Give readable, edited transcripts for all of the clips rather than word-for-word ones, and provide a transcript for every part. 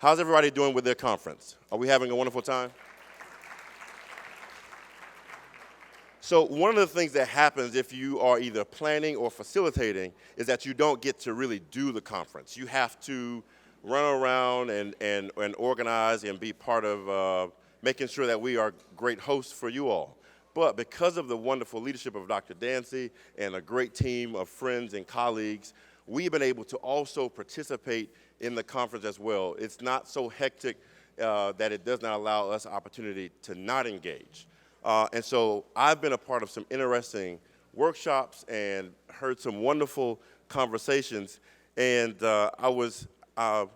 How's everybody doing with their conference? Are we having a wonderful time? So one of the things that happens if you are either planning or facilitating is that you don't get to really do the conference. You have to run around and organize and be part of making sure that we are great hosts for you all. But because of the wonderful leadership of Dr. Dancy and a great team of friends and colleagues, we've been able to also participate in the conference as well. It's not so hectic that it does not allow us opportunity to not engage. And so I've been a part of some interesting workshops and heard some wonderful conversations. And I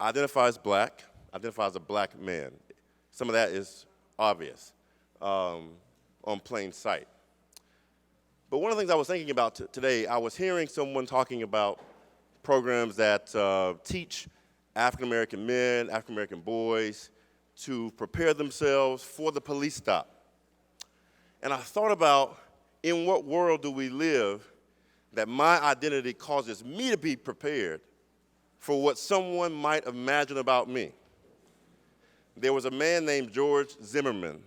identify as black, identify as a black man. Some of that is obvious on plain sight. But one of the things I was thinking about today, I was hearing someone talking about programs that teach African-American men, African-American boys to prepare themselves for the police stop. And I thought about, in what world do we live that my identity causes me to be prepared for what someone might imagine about me? There was a man named George Zimmerman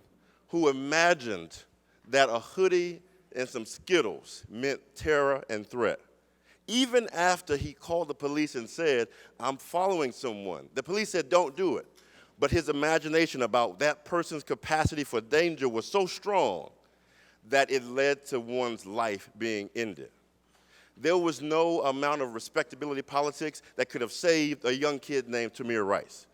who imagined that a hoodie and some Skittles meant terror and threat. Even after he called the police and said, "I'm following someone," the police said, "Don't do it." But his imagination about that person's capacity for danger was so strong that it led to one's life being ended. There was no amount of respectability politics that could have saved a young kid named Tamir Rice.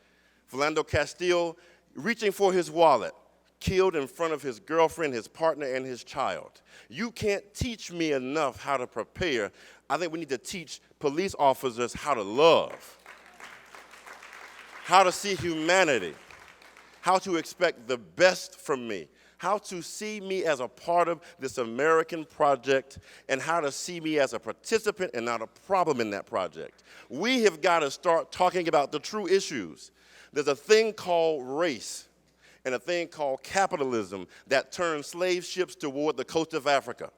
Philando Castile, reaching for his wallet, killed in front of his girlfriend, his partner, and his child. You can't teach me enough how to prepare. I think we need to teach police officers how to love, how to see humanity, how to expect the best from me, how to see me as a part of this American project, and how to see me as a participant and not a problem in that project. We have got to start talking about the true issues. There's a thing called race and a thing called capitalism that turned slave ships toward the coast of Africa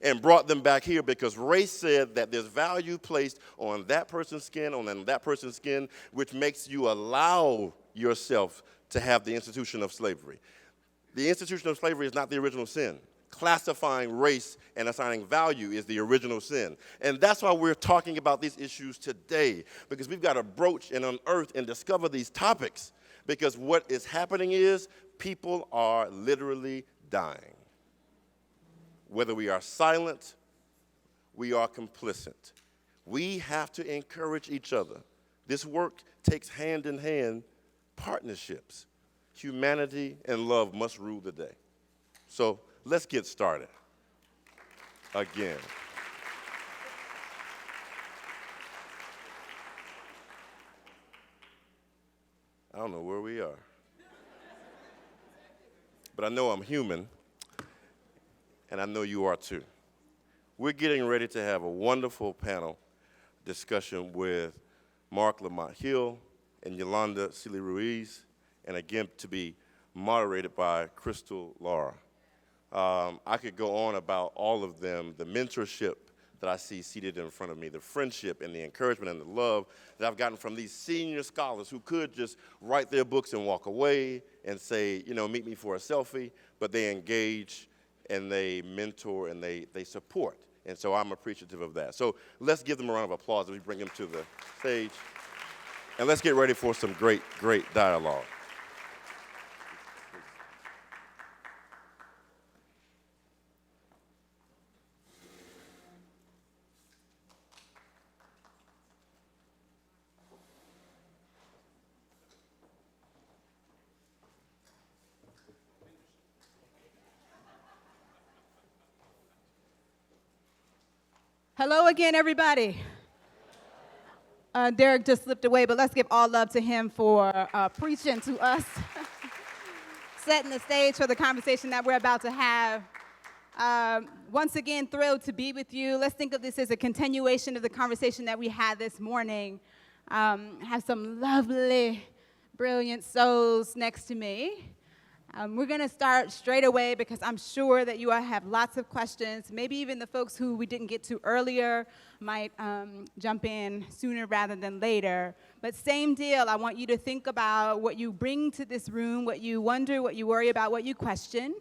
and brought them back here because race said that there's value placed on that person's skin, on that person's skin, which makes you allow yourself to have the institution of slavery. The institution of slavery is not the original sin. Classifying race and assigning value is the original sin. And that's why we're talking about these issues today, because we've got to broach and unearth and discover these topics, because what is happening is people are literally dying. Whether we are silent, we are complicit. We have to encourage each other. This work takes hand-in-hand partnerships. Humanity and love must rule the day. So let's get started again. I don't know where we are, but I know I'm human, and I know you are too. We're getting ready to have a wonderful panel discussion with Marc, Lamont Hill, and Yolanda Sealey-Ruiz, and again to be moderated by Crystal Laura. I could go on about all of them, the mentorship that I see seated in front of me, the friendship and the encouragement and the love that I've gotten from these senior scholars who could just write their books and walk away and say, you know, meet me for a selfie, but they engage and they mentor and they support. And so I'm appreciative of that. So let's give them a round of applause as we bring them to the stage. And let's get ready for some great, great dialogue. Hello again, everybody. Derek just slipped away, but let's give all love to him for preaching to us, setting the stage for the conversation that we're about to have. Once again, thrilled to be with you. Let's think of this as a continuation of the conversation that we had this morning. Have some lovely, brilliant souls next to me. We're going to start straight away because I'm sure that you all have lots of questions. Maybe even the folks who we didn't get to earlier might jump in sooner rather than later. But same deal, I want you to think about what you bring to this room, what you wonder, what you worry about, what you question.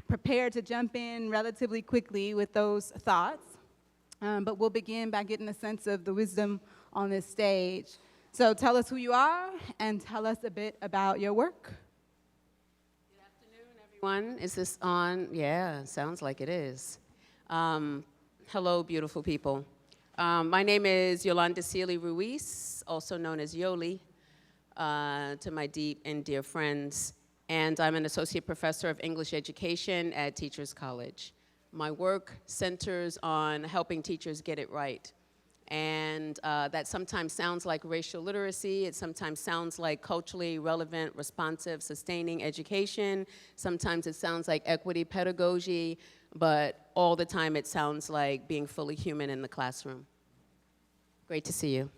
Prepare to jump in relatively quickly with those thoughts. But we'll begin by getting a sense of the wisdom on this stage. So tell us who you are and tell us a bit about your work. Everyone, is this on? Yeah, sounds like it is. Hello, beautiful people. My name is Yolanda Sealey-Ruiz, also known as Yoli, to my deep and dear friends. And I'm an associate professor of English education at Teachers College. My work centers on helping teachers get it right. And that sometimes sounds like racial literacy. It sometimes sounds like culturally relevant, responsive, sustaining education. Sometimes it sounds like equity pedagogy, but all the time it sounds like being fully human in the classroom. Great to see you.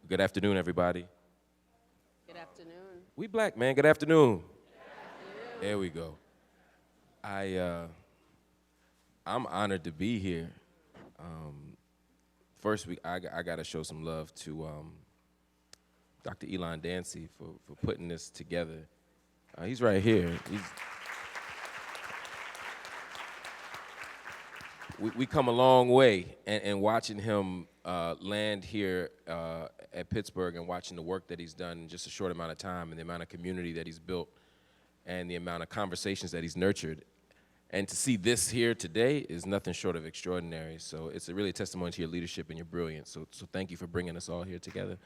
Good afternoon, everybody. Good afternoon. We black, man. Good afternoon. There we go. I'm honored to be here. First, I got to show some love to Dr. Elon Dancy for putting this together. He's right here. We come a long way, and watching him land here at Pittsburgh and watching the work that he's done in just a short amount of time and the amount of community that he's built and the amount of conversations that he's nurtured. And to see this here today is nothing short of extraordinary. So it's really a testimony to your leadership and your brilliance. So thank you for bringing us all here together.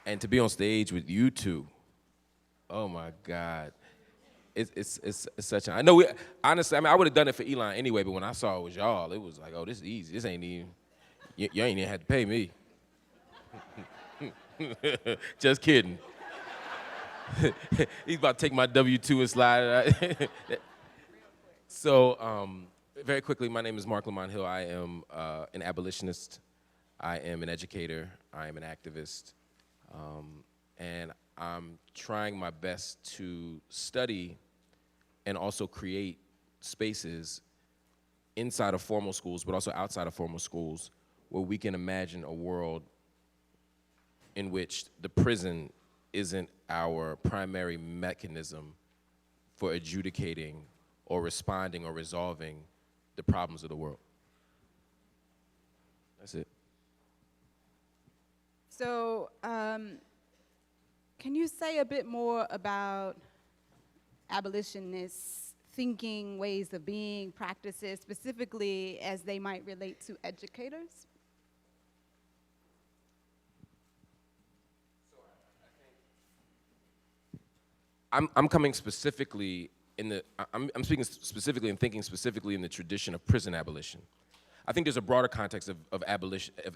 And to be on stage with you two, oh my God. It's such an, I know honestly, I would have done it for Elon anyway, but when I saw it was y'all, it was like, oh, this is easy. This ain't even, you ain't even had to pay me. Just kidding. He's about to take my W-2 and slide. So, very quickly, my name is Marc Lamont Hill. I am an abolitionist. I am an educator. I am an activist. And I'm trying my best to study and also create spaces inside of formal schools, but also outside of formal schools, where we can imagine a world in which the prison isn't our primary mechanism for adjudicating or responding or resolving the problems of the world. That's it. So, can you say a bit more about abolitionists' thinking, ways of being, practices, specifically as they might relate to educators? I'm coming specifically I'm speaking specifically and thinking specifically in the tradition of prison abolition. I think there's a broader context of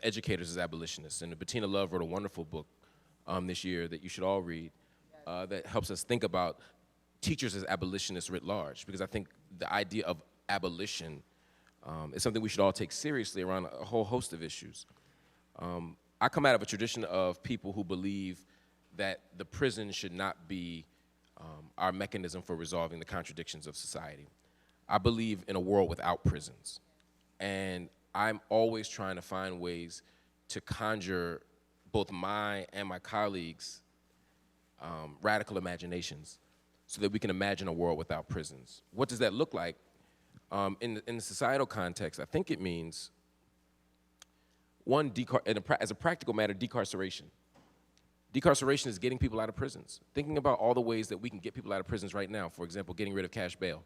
educators as abolitionists, and Bettina Love wrote a wonderful book this year that you should all read that helps us think about teachers as abolitionists writ large, because I think the idea of abolition is something we should all take seriously around a whole host of issues. I come out of a tradition of people who believe that the prison should not be our mechanism for resolving the contradictions of society. I believe in a world without prisons. And I'm always trying to find ways to conjure both my and my colleagues' radical imaginations so that we can imagine a world without prisons. What does that look like? In the societal context, I think it means, one, as a practical matter, decarceration. Decarceration is getting people out of prisons. Thinking about all the ways that we can get people out of prisons right now. For example, getting rid of cash bail,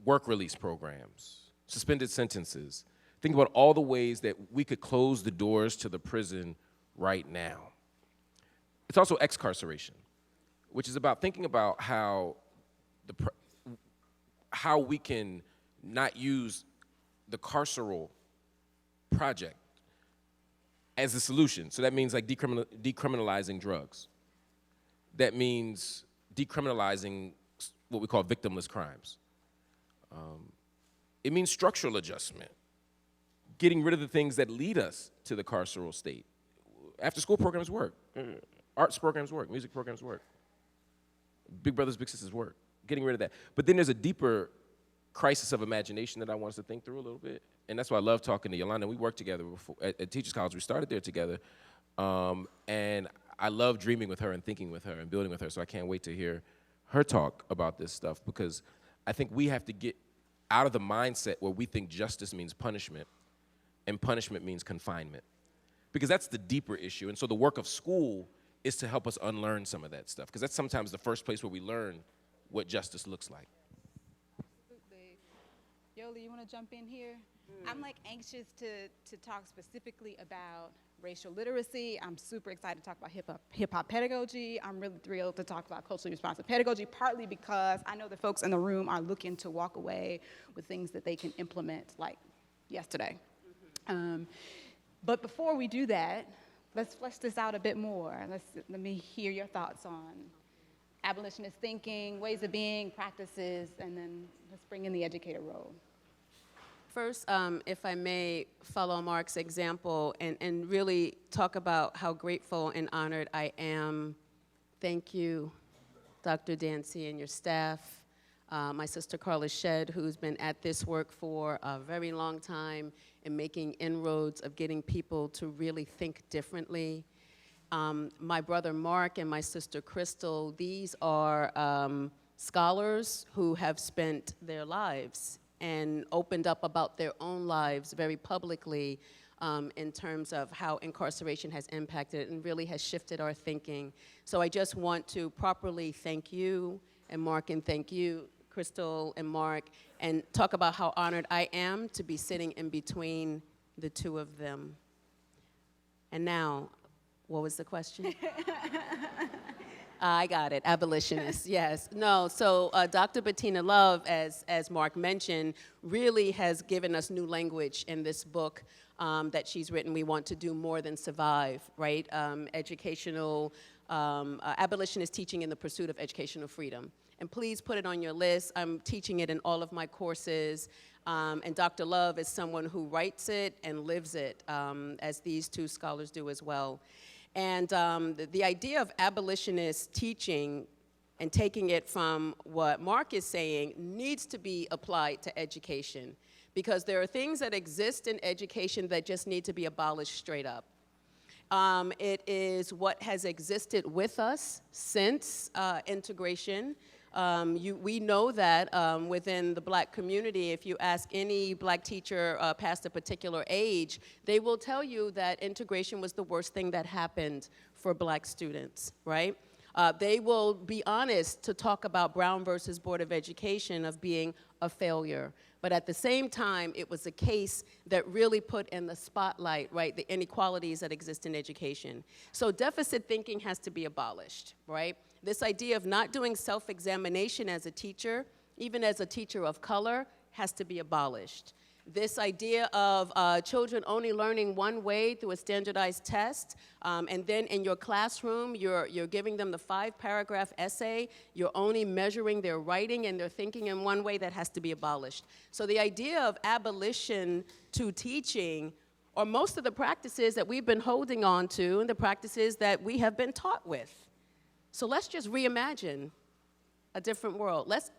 work release programs, suspended sentences. Think about all the ways that we could close the doors to the prison right now. It's also excarceration, which is about thinking about how we can not use the carceral project as a solution. So that means like decriminalizing drugs. That means decriminalizing what we call victimless crimes. It means structural adjustment, getting rid of the things that lead us to the carceral state. After-school programs work. Arts programs work. Music programs work. Big brothers, big sisters work. Getting rid of that. But then there's a deeper crisis of imagination that I want us to think through a little bit. And that's why I love talking to Yolanda. We worked together before, at Teachers College. We started there together. And I love dreaming with her and thinking with her and building with her. So I can't wait to hear her talk about this stuff, because I think we have to get out of the mindset where we think justice means punishment and punishment means confinement, because that's the deeper issue. And so the work of school is to help us unlearn some of that stuff, because that's sometimes the first place where we learn what justice looks like. Absolutely. Yoli, you want to jump in here? I'm like anxious to talk specifically about racial literacy. I'm super excited to talk about hip-hop pedagogy. I'm really thrilled to talk about culturally responsive pedagogy, partly because I know the folks in the room are looking to walk away with things that they can implement like yesterday. But before we do that, let's flesh this out a bit more. Let me hear your thoughts on abolitionist thinking, ways of being, practices, and then let's bring in the educator role. First, if I may follow Marc's example and really talk about how grateful and honored I am. Thank you, Dr. Dancy and your staff. My sister Carla Shedd, who's been at this work for a very long time and making inroads of getting people to really think differently. My brother Marc and my sister Crystal, these are scholars who have spent their lives and opened up about their own lives very publicly in terms of how incarceration has impacted and really has shifted our thinking. So I just want to properly thank you, and Marc, and thank you, Crystal and Marc, and talk about how honored I am to be sitting in between the two of them. And now, what was the question? I got it, abolitionists, yes. No, so Dr. Bettina Love, as Marc mentioned, really has given us new language in this book that she's written, We Want to Do More Than Survive, right? Educational, abolitionist teaching in the pursuit of educational freedom. And please put it on your list. I'm teaching it in all of my courses. And Dr. Love is someone who writes it and lives it, as these two scholars do as well. And the idea of abolitionist teaching and taking it from what Marc is saying needs to be applied to education, because there are things that exist in education that just need to be abolished straight up. It is what has existed with us since integration. We know that within the Black community, if you ask any Black teacher past a particular age, they will tell you that integration was the worst thing that happened for Black students, right? They will be honest to talk about Brown versus Board of Education of being a failure. But at the same time, it was a case that really put in the spotlight, right, the inequalities that exist in education. So deficit thinking has to be abolished, right? This idea of not doing self-examination as a teacher, even as a teacher of color, has to be abolished. This idea of children only learning one way through a standardized test, and then in your classroom, you're giving them the 5-paragraph essay, you're only measuring their writing and their thinking in one way, that has to be abolished. So the idea of abolition to teaching are most of the practices that we've been holding on to and the practices that we have been taught with. So let's just reimagine a different world. Let's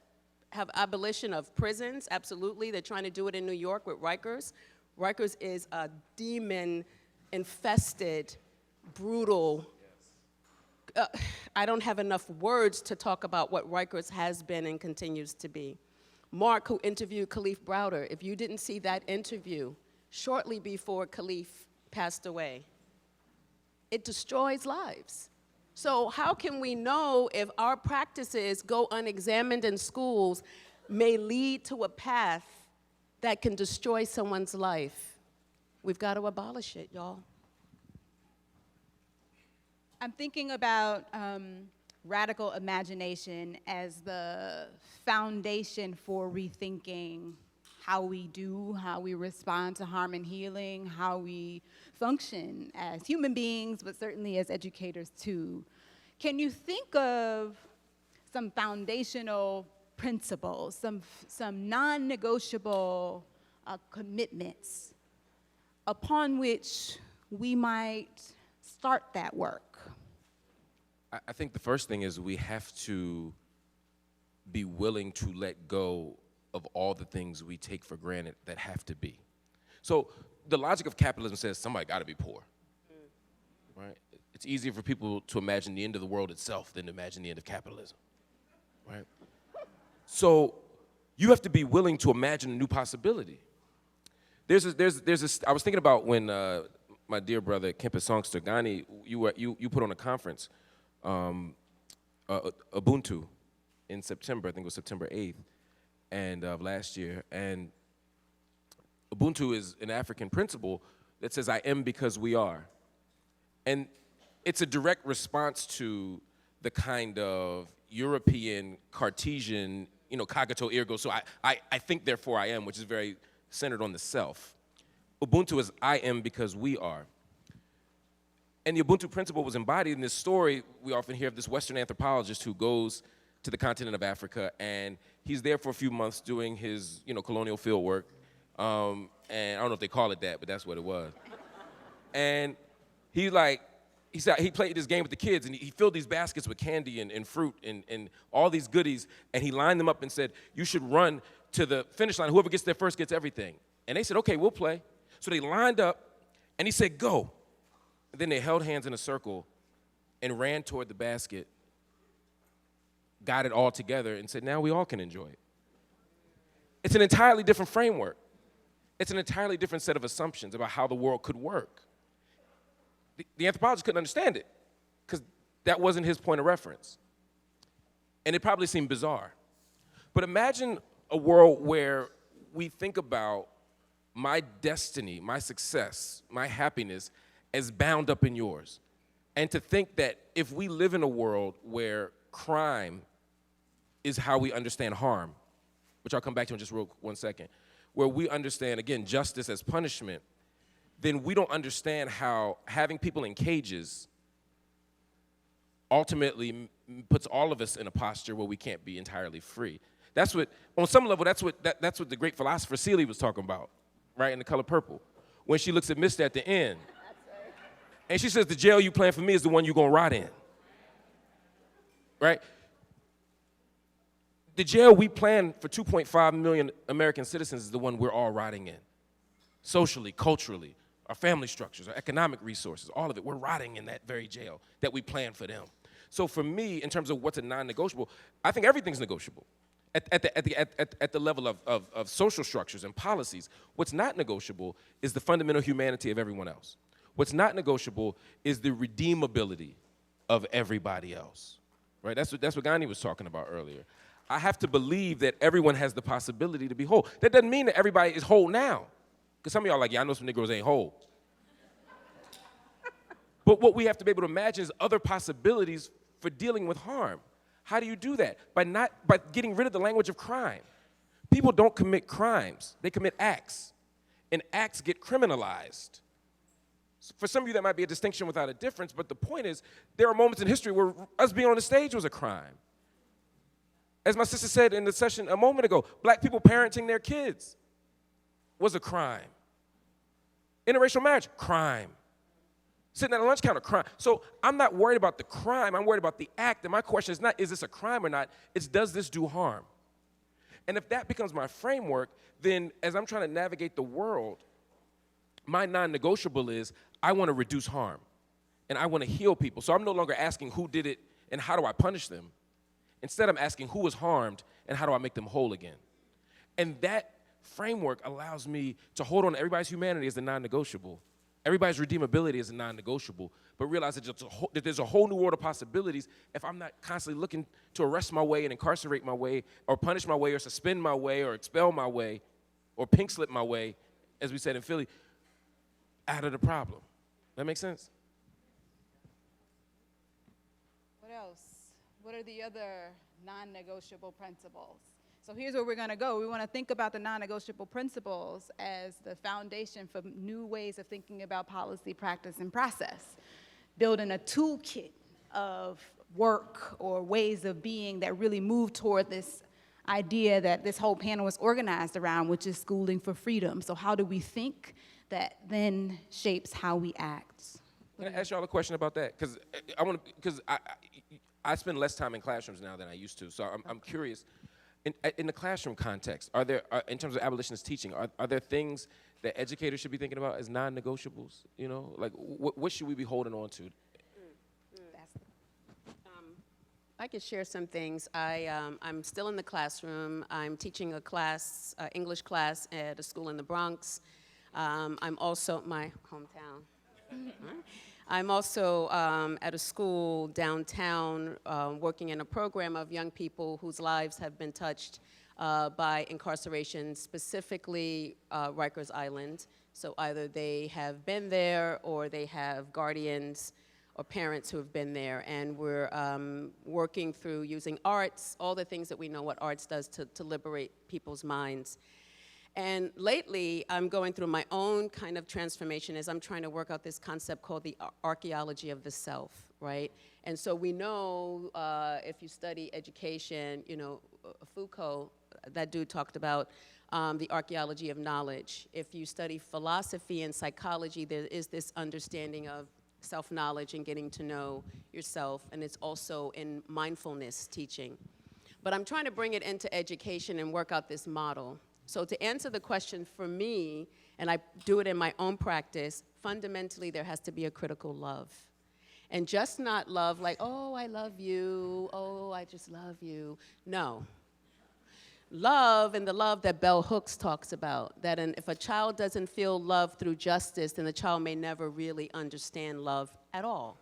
have abolition of prisons, absolutely. They're trying to do it in New York with Rikers. Rikers is a demon-infested, brutal, I don't have enough words to talk about what Rikers has been and continues to be. Marc, who interviewed Khalif Browder, if you didn't see that interview shortly before Khalif passed away, it destroys lives. So how can we know if our practices go unexamined in schools may lead to a path that can destroy someone's life? We've got to abolish it, y'all. I'm thinking about radical imagination as the foundation for rethinking how we do, how we respond to harm and healing, how we function as human beings, but certainly as educators too. Can you think of some foundational principles, some non-negotiable commitments upon which we might start that work? I think the first thing is we have to be willing to let go of all the things we take for granted that have to be. So the logic of capitalism says somebody got to be poor, right? It's easier for people to imagine the end of the world itself than to imagine the end of capitalism, right? So you have to be willing to imagine a new possibility. I was thinking about when my dear brother Kempe Songster Ghani, you put on a conference, Ubuntu, in September. I think it was September 8th, and of last year. And Ubuntu is an African principle that says, "I am because we are," and it's a direct response to the kind of European Cartesian, cogito ergo. So I think, therefore I am, which is very centered on the self. Ubuntu is I am because we are. And the Ubuntu principle was embodied in this story. We often hear of this Western anthropologist who goes to the continent of Africa, and he's there for a few months doing his, colonial field work. And I don't know if they call it that, but that's what it was. And he said he played this game with the kids, and he filled these baskets with candy and fruit and all these goodies, and he lined them up and said, "You should run to the finish line. Whoever gets there first gets everything." And they said, "Okay, we'll play." So they lined up, and he said, "Go." And then they held hands in a circle and ran toward the basket, got it all together, and said, "Now we all can enjoy it." It's an entirely different framework. It's an entirely different set of assumptions about how the world could work. The anthropologist couldn't understand it because that wasn't his point of reference. And it probably seemed bizarre. But imagine a world where we think about my destiny, my success, my happiness as bound up in yours. And to think that if we live in a world where crime is how we understand harm, which I'll come back to in just real 1 second, where we understand, again, justice as punishment, then we don't understand how having people in cages ultimately puts all of us in a posture where we can't be entirely free. That's what, on some level, that's what the great philosopher Sealey was talking about, right, in The Color Purple, when she looks at Mr. at the end. And she says, "The jail you plan for me is the one you're gonna rot in." Right? The jail we plan for 2.5 million American citizens is the one we're all rotting in. Socially, culturally, our family structures, our economic resources, all of it, we're rotting in that very jail that we plan for them. So for me, in terms of what's a non-negotiable, I think everything's negotiable. At the level of social structures and policies, what's not negotiable is the fundamental humanity of everyone else. What's not negotiable is the redeemability of everybody else, right? That's what Ghani was talking about earlier. I have to believe that everyone has the possibility to be whole. That doesn't mean that everybody is whole now, because some of y'all are like, "Yeah, I know some Negroes ain't whole." But what we have to be able to imagine is other possibilities for dealing with harm. How do you do that? By getting rid of the language of crime. People don't commit crimes, they commit acts, and acts get criminalized. For some of you, that might be a distinction without a difference, but the point is, there are moments in history where us being on the stage was a crime. As my sister said in the session a moment ago, black people parenting their kids was a crime. Interracial marriage, crime. Sitting at a lunch counter, crime. So I'm not worried about the crime, I'm worried about the act, and my question is not, is this a crime or not? It's, does this do harm? And if that becomes my framework, then as I'm trying to navigate the world, my non-negotiable is, I want to reduce harm, and I want to heal people. So I'm no longer asking who did it and how do I punish them. Instead, I'm asking who was harmed and how do I make them whole again. And that framework allows me to hold on to everybody's humanity as a non-negotiable, everybody's redeemability is a non-negotiable, but realize that there's a whole new world of possibilities if I'm not constantly looking to arrest my way and incarcerate my way or punish my way or suspend my way or expel my way or pink slip my way, as we said in Philly, out of the problem. That makes sense? What else? What are the other non-negotiable principles? So here's where we're going to go. We want to think about the non-negotiable principles as the foundation for new ways of thinking about policy, practice, and process. Building a toolkit of work or ways of being that really move toward this idea that this whole panel is organized around, which is schooling for freedom. So how do we think that then shapes how we act? Can I ask y'all a question about that? Because I spend less time in classrooms now than I used to. So I'm curious. In the classroom context, are there, in terms of abolitionist teaching, are there things that educators should be thinking about as non-negotiables? You know, like what should we be holding on to? I could share some things. I'm still in the classroom. I'm teaching a class, English class at a school in the Bronx. I'm also, my hometown. I'm also at a school downtown working in a program of young people whose lives have been touched by incarceration, specifically Rikers Island. So either they have been there or they have guardians or parents who have been there. And we're working through using arts, all the things that we know what arts does to liberate people's minds. And lately, I'm going through my own kind of transformation as I'm trying to work out this concept called the archaeology of the self, right? And so we know if you study education, you know, Foucault, that dude talked about the archaeology of knowledge. If you study philosophy and psychology, there is this understanding of self-knowledge and getting to know yourself, and it's also in mindfulness teaching. But I'm trying to bring it into education and work out this model. So to answer the question for me, and I do it in my own practice, fundamentally there has to be a critical love. And just not love like, oh, I love you, oh, I just love you. No. Love, and the love that Bell Hooks talks about, that if a child doesn't feel love through justice, then the child may never really understand love at all.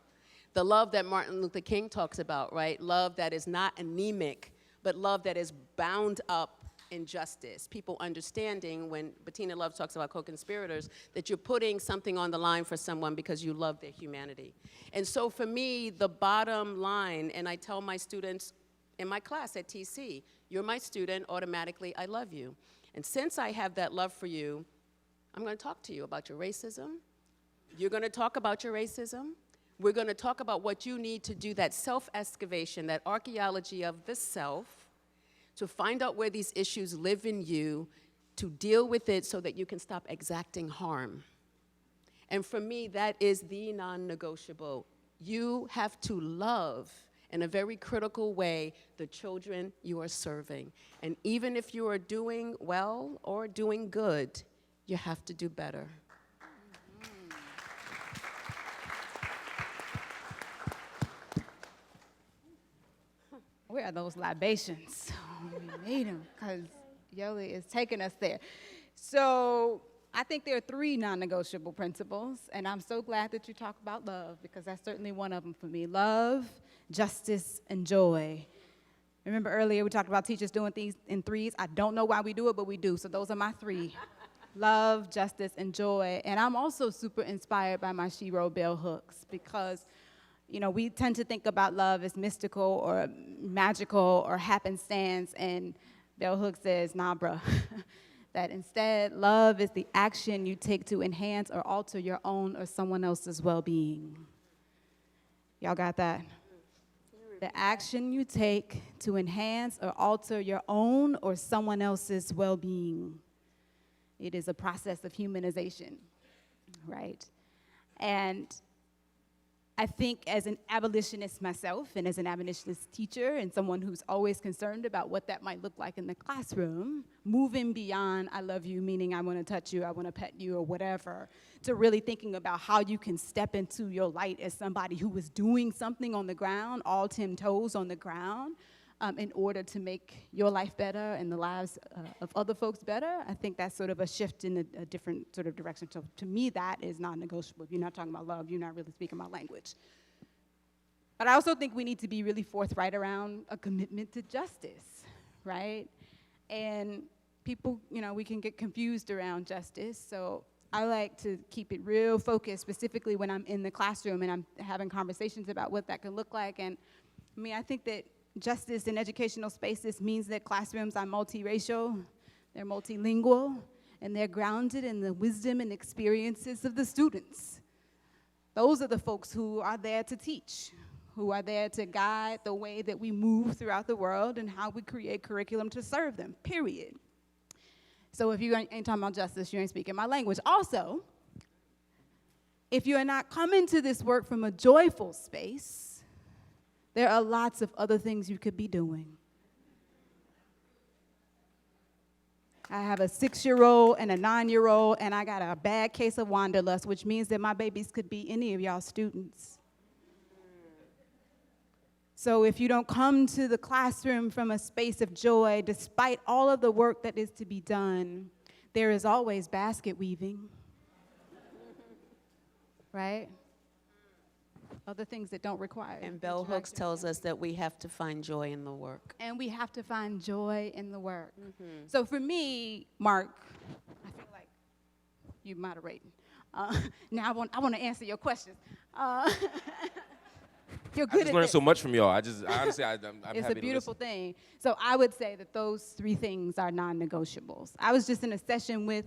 The love that Martin Luther King talks about, right? Love that is not anemic, but love that is bound up in justice. People understanding, when Bettina Love talks about co-conspirators, that you're putting something on the line for someone because you love their humanity. And so for me, the bottom line, and I tell my students in my class at TC, you're my student, automatically I love you. And since I have that love for you, I'm going to talk to you about your racism. You're going to talk about your racism. We're going to talk about what you need to do, that self-excavation, that archaeology of the self, to find out where these issues live in you, to deal with it so that you can stop exacting harm. And for me, that is the non-negotiable. You have to love, in a very critical way, the children you are serving. And even if you are doing well or doing good, you have to do better. Where are those libations? We need them, because Yoli is taking us there. So I think there are 3 non-negotiable principles, and I'm so glad that you talk about love, because that's certainly one of them for me. Love, justice, and joy. Remember earlier we talked about teachers doing things in 3s? I don't know why we do it, but we do. So those are my 3. Love, justice, and joy. And I'm also super inspired by my shero Bell Hooks, because you know, we tend to think about love as mystical or magical or happenstance, and Bell Hooks says, nah, bruh. That instead, love is the action you take to enhance or alter your own or someone else's well-being. Y'all got that? The action you take to enhance or alter your own or someone else's well-being. It is a process of humanization, right? And I think as an abolitionist myself, and as an abolitionist teacher, and someone who's always concerned about what that might look like in the classroom, moving beyond I love you, meaning I want to touch you, I want to pet you, or whatever, to really thinking about how you can step into your light as somebody who is doing something on the ground, all 10 toes on the ground, in order to make your life better and the lives of other folks better. I think that's sort of a shift in a different sort of direction. So to me, that is non-negotiable. If you're not talking about love, you're not really speaking my language. But I also think we need to be really forthright around a commitment to justice, right? And people, you know, we can get confused around justice. So I like to keep it real focused, specifically when I'm in the classroom and I'm having conversations about what that can look like. And I mean, I think that justice in educational spaces means that classrooms are multiracial, they're multilingual, and they're grounded in the wisdom and experiences of the students. Those are the folks who are there to teach, who are there to guide the way that we move throughout the world and how we create curriculum to serve them, period. So if you ain't talking about justice, you ain't speaking my language. Also, if you are not coming to this work from a joyful space, there are lots of other things you could be doing. I have a 6-year-old and a 9-year-old, and I got a bad case of wanderlust, which means that my babies could be any of y'all students. So if you don't come to the classroom from a space of joy, despite all of the work that is to be done, there is always basket weaving, right? Other things that don't require. And Bell Hooks tells us that we have to find joy in the work. And we have to find joy in the work. So for me, Marc, I feel like you moderating. Now I want to answer your questions. You're good I just at learned this. so much from y'all. Honestly, I'm It's happy a beautiful to listen. thing. So I would say that those 3 things are non-negotiables. I was just in a session with,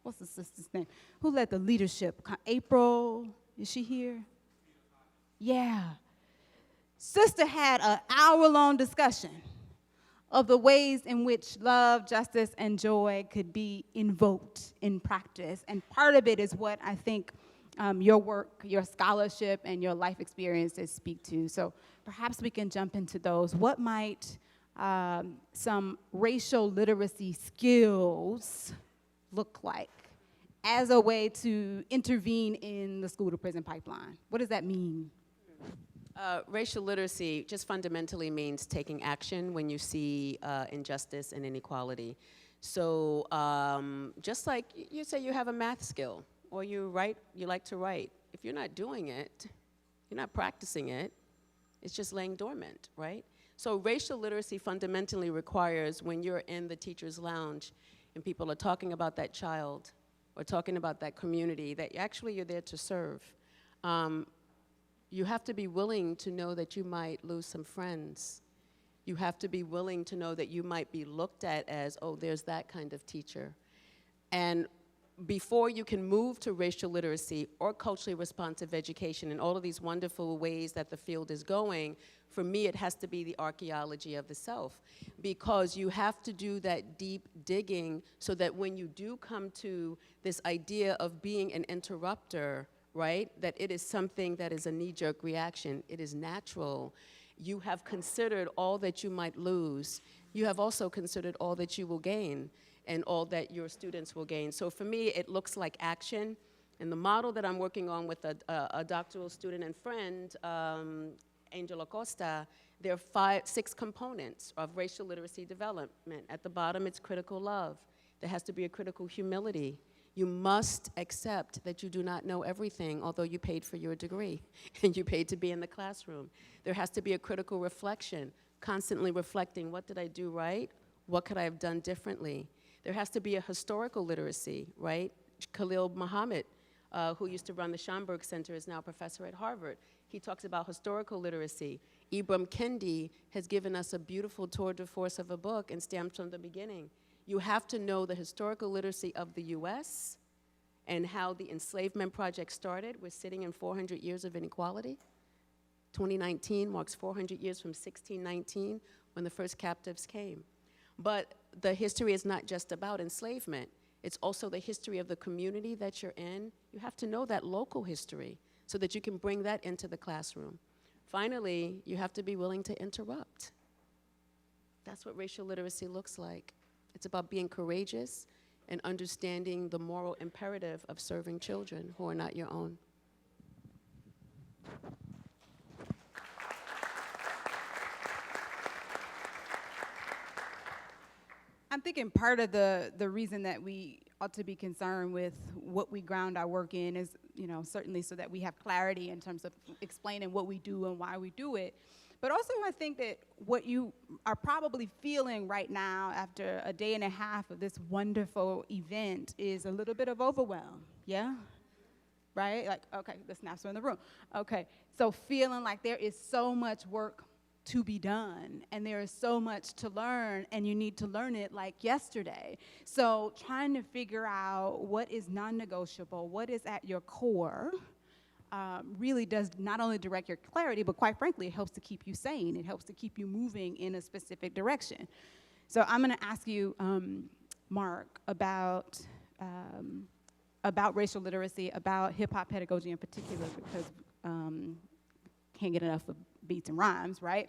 what's the sister's name? Who led the leadership? April, is she here? Yeah. Sister had an hour-long discussion of the ways in which love, justice, and joy could be invoked in practice. And part of it is what I think your work, your scholarship, and your life experiences speak to. So perhaps we can jump into those. What might some racial literacy skills look like as a way to intervene in the school-to-prison pipeline? What does that mean? Racial literacy just fundamentally means taking action when you see injustice and inequality. So just like you say you have a math skill, or you like to write. If you're not doing it, you're not practicing it, it's just laying dormant, right? So racial literacy fundamentally requires when you're in the teacher's lounge and people are talking about that child or talking about that community that actually you're there to serve. You have to be willing to know that you might lose some friends. You have to be willing to know that you might be looked at as, oh, there's that kind of teacher. And before you can move to racial literacy or culturally responsive education and all of these wonderful ways that the field is going, for me it has to be the archaeology of the self, because you have to do that deep digging so that when you do come to this idea of being an interrupter, right, that it is something that is a knee-jerk reaction, it is natural. You have considered all that you might lose. You have also considered all that you will gain and all that your students will gain. So for me, it looks like action. And the model that I'm working on with a doctoral student and friend, Angel Acosta, there are 6 components of racial literacy development. At the bottom, it's critical love. There has to be a critical humility. You must accept that you do not know everything, although you paid for your degree and you paid to be in the classroom. There has to be a critical reflection, constantly reflecting, what did I do right? What could I have done differently? There has to be a historical literacy, right? Khalil Muhammad, who used to run the Schomburg Center, is now a professor at Harvard. He talks about historical literacy. Ibram Kendi has given us a beautiful tour de force of a book and Stamped from the Beginning. You have to know the historical literacy of the US and how the enslavement project started. We're sitting in 400 years of inequality. 2019 marks 400 years from 1619 when the first captives came. But the history is not just about enslavement. It's also the history of the community that you're in. You have to know that local history so that you can bring that into the classroom. Finally, you have to be willing to interrupt. That's what racial literacy looks like. It's about being courageous and understanding the moral imperative of serving children who are not your own. I'm thinking part of the reason that we ought to be concerned with what we ground our work in is, certainly so that we have clarity in terms of explaining what we do and why we do it. But also I think that what you are probably feeling right now after a day and a half of this wonderful event is a little bit of overwhelm, yeah? Right? Like, okay, the snaps are in the room. Okay, so feeling like there is so much work to be done, and there is so much to learn, and you need to learn it like yesterday. So trying to figure out what is non-negotiable, what is at your core, really does not only direct your clarity, but quite frankly, it helps to keep you sane. It helps to keep you moving in a specific direction. So I'm going to ask you, Marc, about racial literacy, about hip-hop pedagogy in particular, because can't get enough of beats and rhymes, right?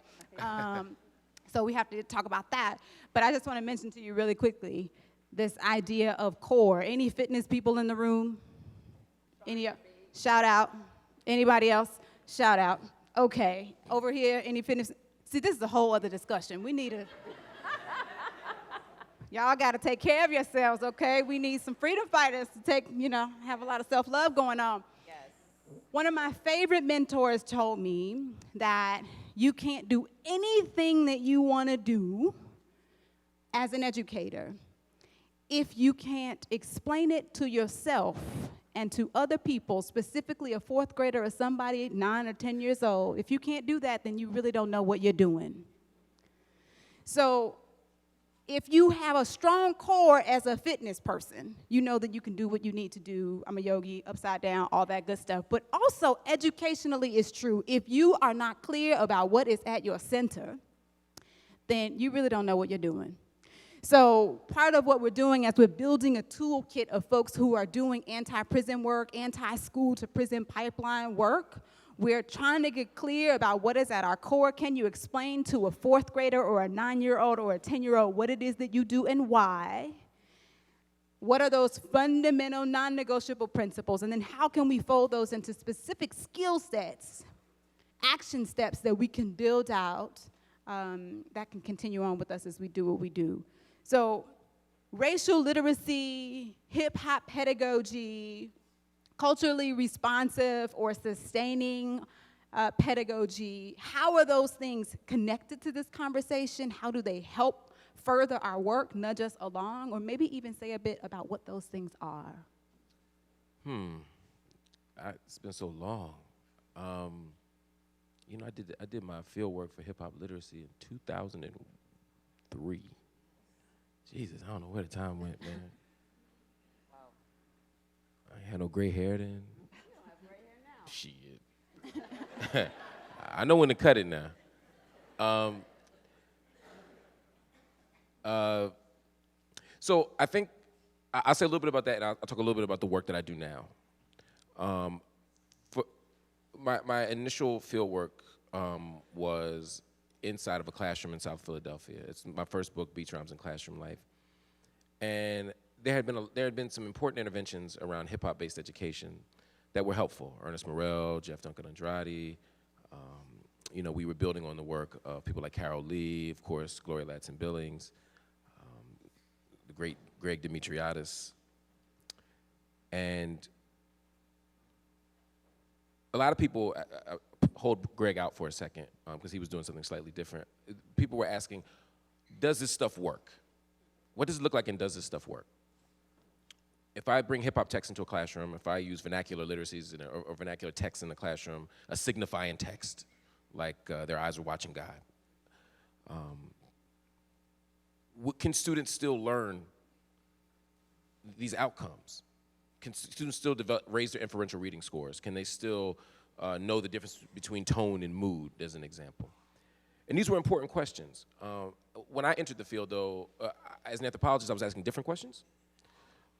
So we have to talk about that. But I just want to mention to you really quickly this idea of core. Any fitness people in the room? Any? Shout out. Anybody else? Shout out. Okay. Over here, any fitness? See, this is a whole other discussion. We need a... Y'all got to take care of yourselves, okay? We need some freedom fighters to take, have a lot of self-love going on. Yes. One of my favorite mentors told me that you can't do anything that you want to do as an educator if you can't explain it to yourself and to other people, specifically a fourth grader or somebody 9 or 10 years old. If you can't do that, then you really don't know what you're doing. So if you have a strong core as a fitness person, you know that you can do what you need to do. I'm a yogi, upside down, all that good stuff. But also, educationally, it's true. If you are not clear about what is at your center, then you really don't know what you're doing. So part of what we're doing as we're building a toolkit of folks who are doing anti-prison work, anti-school to prison pipeline work, we're trying to get clear about what is at our core. Can you explain to a fourth grader or a 9-year-old or a 10-year-old what it is that you do and why? What are those fundamental non-negotiable principles? And then how can we fold those into specific skill sets, action steps that we can build out that can continue on with us as we do what we do? So racial literacy, hip-hop pedagogy, culturally responsive or sustaining pedagogy, how are those things connected to this conversation? How do they help further our work, nudge us along, or maybe even say a bit about what those things are? It's been so long. I did my field work for hip-hop literacy in 2003. Jesus, I don't know where the time went, man. Wow. I ain't had no gray hair then. You don't have gray hair now. Shit. I know when to cut it now. So I think I'll say a little bit about that, and I'll talk a little bit about the work that I do now. For my initial field work was inside of a classroom in South Philadelphia. It's my first book, Beats, Rhymes, and Classroom Life. And there had been some important interventions around hip-hop-based education that were helpful. Ernest Morel, Jeff Duncan Andrade. We were building on the work of people like Carol Lee, of course, Gloria Ladson-Billings, the great Greg Dimitriadis. And a lot of people hold Greg out for a second because he was doing something slightly different. People were asking, does this stuff work? What does it look like, and does this stuff work? If I bring hip-hop text into a classroom, if I use vernacular literacies or vernacular text in the classroom, a signifying text, like their eyes are watching God, can students still learn these outcomes? Can students still raise their inferential reading scores? Can they still know the difference between tone and mood, as an example? And these were important questions. When I entered the field, though, as an anthropologist, I was asking different questions.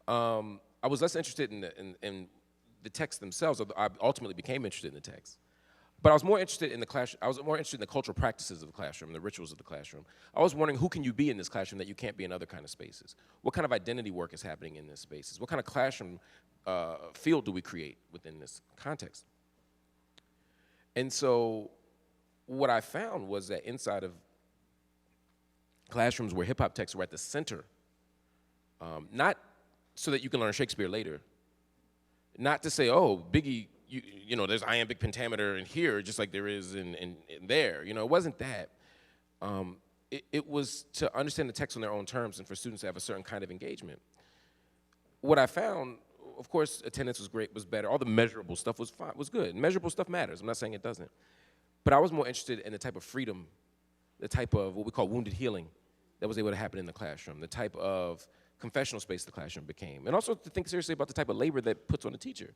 I was less interested in the texts themselves. I ultimately became interested in the text. But I was more interested in the classroom. I was more interested in the cultural practices of the classroom, the rituals of the classroom. I was wondering, who can you be in this classroom that you can't be in other kind of spaces? What kind of identity work is happening in this spaces? What kind of classroom field do we create within this context? And so what I found was that inside of classrooms where hip-hop texts were at the center, not so that you can learn Shakespeare later, not to say, oh, Biggie, there's iambic pentameter in here just like there is in there. It wasn't that. It was to understand the text on their own terms and for students to have a certain kind of engagement. What I found, of course, attendance was great, was better. All the measurable stuff was fine, was good. Measurable stuff matters. I'm not saying it doesn't. But I was more interested in the type of freedom, the type of what we call wounded healing that was able to happen in the classroom, the type of confessional space the classroom became, and also to think seriously about the type of labor that puts on a teacher.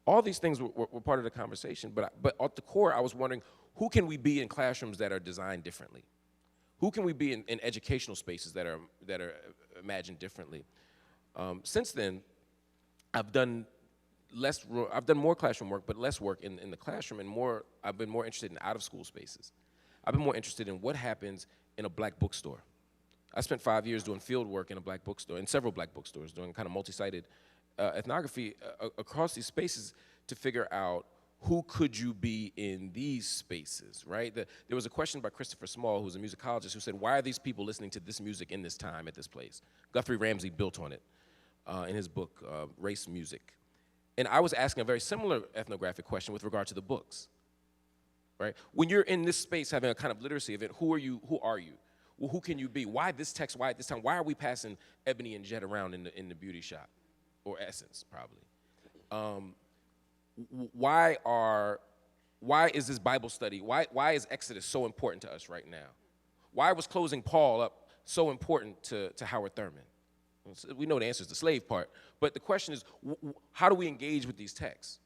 All these things were part of the conversation, but at the core, I was wondering, who can we be in classrooms that are designed differently? Who can we be in educational spaces that are imagined differently? Since then, I've done more classroom work, but less work in the classroom, and I've been more interested in out-of-school spaces. I've been more interested in what happens in a black bookstore. I spent 5 years doing field work in a black bookstore, in several black bookstores, doing kind of multi-sited ethnography across these spaces to figure out who could you be in these spaces, right? There was a question by Christopher Small, who's a musicologist, who said, why are these people listening to this music in this time at this place? Guthrie Ramsey built on it in his book, Race Music. And I was asking a very similar ethnographic question with regard to the books, right? When you're in this space having a kind of literacy event, who are you? Well, who can you be? Why this text? Why at this time? Why are we passing Ebony and Jet around in the beauty shop? Or Essence, probably. Why is this Bible study, why is Exodus so important to us right now? Why was closing Paul up so important to Howard Thurman? We know the answer is the slave part, but the question is, how do we engage with these texts?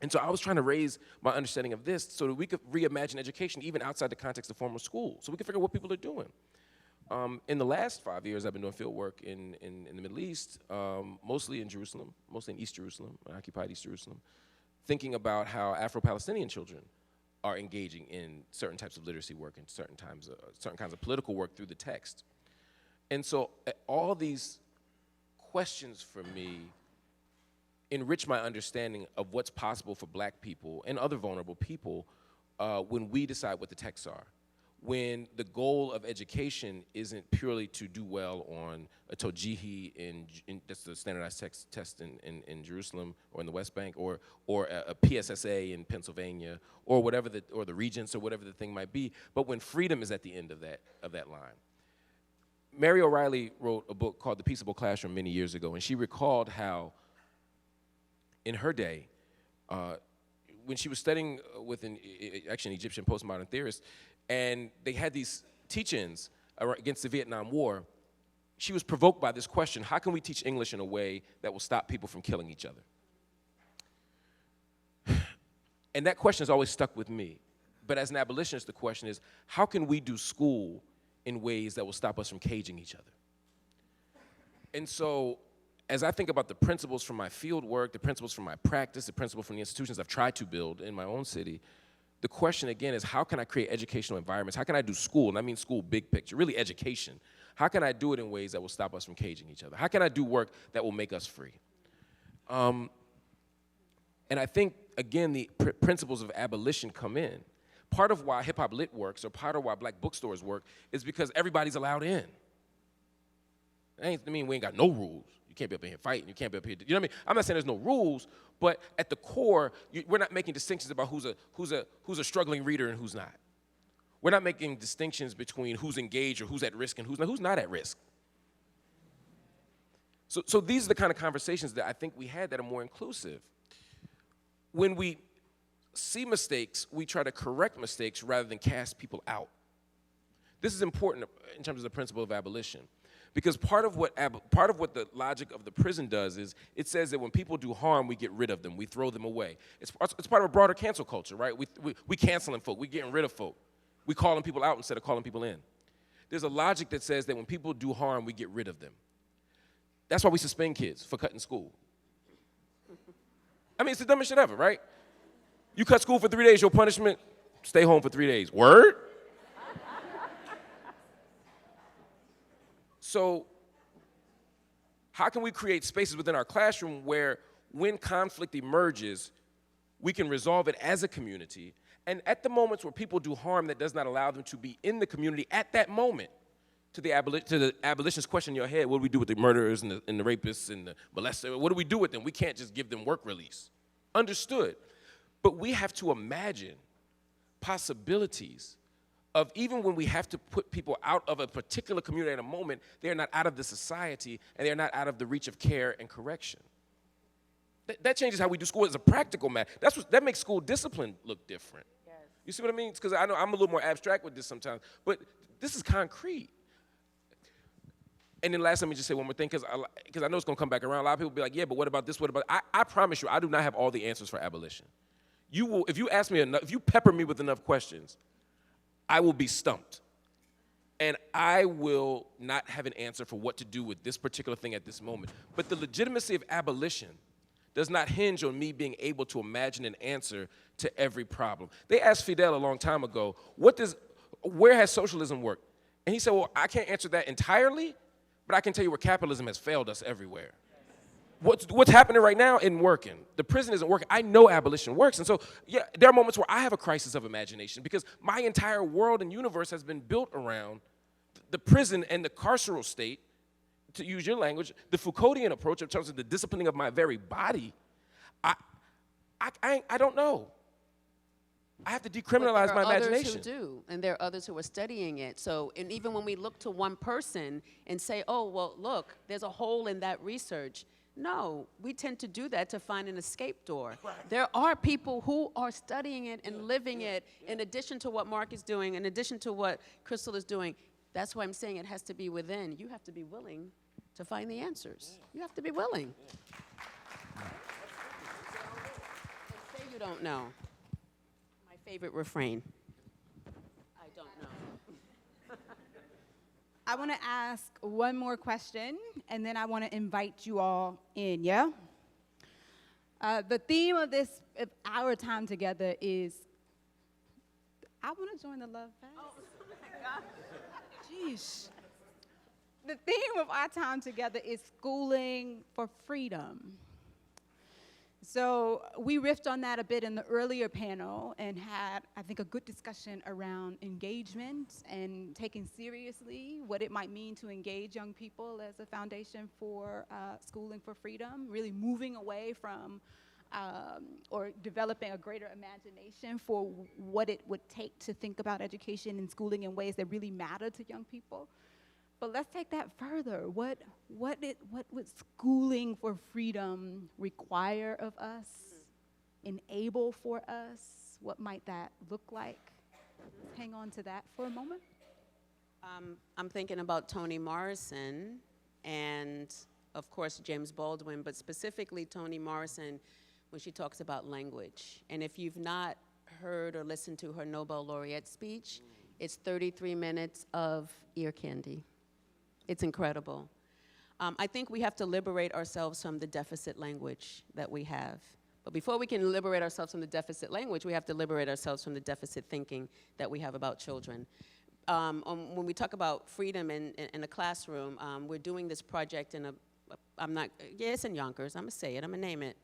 And so I was trying to raise my understanding of this so that we could reimagine education even outside the context of formal school, so we could figure out what people are doing. In the last 5 years, I've been doing field work in the Middle East, mostly in Jerusalem, mostly in East Jerusalem, occupied East Jerusalem, thinking about how Afro-Palestinian children are engaging in certain types of literacy work and certain kinds of political work through the text. And so all these questions for me enrich my understanding of what's possible for black people and other vulnerable people when we decide what the texts are. When the goal of education isn't purely to do well on a Tojihi that's the standardized test in Jerusalem or in the West Bank, or a PSSA in Pennsylvania, or whatever or the Regents, or whatever the thing might be, but when freedom is at the end of that line. Mary O'Reilly wrote a book called The Peaceable Classroom many years ago, and she recalled how in her day, when she was studying with an Egyptian postmodern theorist, and they had these teach-ins against the Vietnam War, she was provoked by this question: how can we teach English in a way that will stop people from killing each other? And that question has always stuck with me. But as an abolitionist, the question is, how can we do school in ways that will stop us from caging each other? And so, as I think about the principles from my field work, the principles from my practice, the principles from the institutions I've tried to build in my own city, the question again is, how can I create educational environments? How can I do school, and I mean school big picture, really education. How can I do it in ways that will stop us from caging each other? How can I do work that will make us free? And I think, again, the principles of abolition come in. Part of why hip-hop lit works, or part of why black bookstores work, is because everybody's allowed in. That ain't mean we ain't got no rules. You can't be up in here fighting. You can't be up here. You know what I mean? I'm not saying there's no rules, but at the core, we're not making distinctions about who's a struggling reader and who's not. We're not making distinctions between who's engaged or who's at risk and who's not at risk. So these are the kind of conversations that I think we had that are more inclusive. When we see mistakes, we try to correct mistakes rather than cast people out. This is important in terms of the principle of abolition. Because part of what the logic of the prison does is it says that when people do harm, we get rid of them, we throw them away. It's part of a broader cancel culture, right? We canceling folk, we getting rid of folk. We calling people out instead of calling people in. There's a logic that says that when people do harm, we get rid of them. That's why we suspend kids for cutting school. I mean, it's the dumbest shit ever, right? You cut school for 3 days, your punishment, stay home for 3 days. Word? So how can we create spaces within our classroom where when conflict emerges, we can resolve it as a community, and at the moments where people do harm that does not allow them to be in the community at that moment, to the abolitionist question in your head, what do we do with the murderers and the rapists and the molesters? What do we do with them? We can't just give them work release. Understood. But we have to imagine possibilities of even when we have to put people out of a particular community at a moment, they're not out of the society and they're not out of the reach of care and correction. That changes how we do school as a practical matter. That makes school discipline look different. Yes. You see what I mean? Because I know I'm a little more abstract with this sometimes, but this is concrete. And then last, let me just say one more thing, because I know it's going to come back around. A lot of people be like, yeah, but what about this, what about, I promise you, I do not have all the answers for abolition. You will, if you ask me enough, if you pepper me with enough questions, I will be stumped. And I will not have an answer for what to do with this particular thing at this moment. But the legitimacy of abolition does not hinge on me being able to imagine an answer to every problem. They asked Fidel a long time ago, where has socialism worked? And he said, well, I can't answer that entirely, but I can tell you where capitalism has failed us everywhere. What's happening right now isn't working. The prison isn't working. I know abolition works. And so, yeah, there are moments where I have a crisis of imagination because my entire world and universe has been built around the prison and the carceral state, to use your language, the Foucauldian approach in terms of the disciplining of my very body. I don't know. I have to decriminalize my imagination. There are others who do, and there are others who are studying it. So, and even when we look to one person and say, oh, well, look, there's a hole in that research. No, we tend to do that to find an escape door. Right. There are people who are studying it and living it in addition to what Marc is doing, in addition to what Crystal is doing. That's why I'm saying it has to be within. You have to be willing to find the answers. You have to be willing. And say you don't know. My favorite refrain. I don't know. I want to ask one more question, and then I want to invite you all in, yeah? The theme of our time together is, I want to join the love fest. Oh, my God. Jeez. The theme of our time together is schooling for freedom. So we riffed on that a bit in the earlier panel and had, I think, a good discussion around engagement and taking seriously what it might mean to engage young people as a foundation for schooling for freedom, really moving away from or developing a greater imagination for what it would take to think about education and schooling in ways that really matter to young people. But let's take that further. What would schooling for freedom require of us, enable for us? What might that look like? Hang on to that for a moment. I'm thinking about Toni Morrison and, of course, James Baldwin, but specifically Toni Morrison when she talks about language. And if you've not heard or listened to her Nobel laureate speech, it's 33 minutes of ear candy. It's incredible. I think we have to liberate ourselves from the deficit language that we have. But before we can liberate ourselves from the deficit language, we have to liberate ourselves from the deficit thinking that we have about children. When we talk about freedom in a classroom, we're doing this project in it's in Yonkers, I'm gonna say it, I'm gonna name it.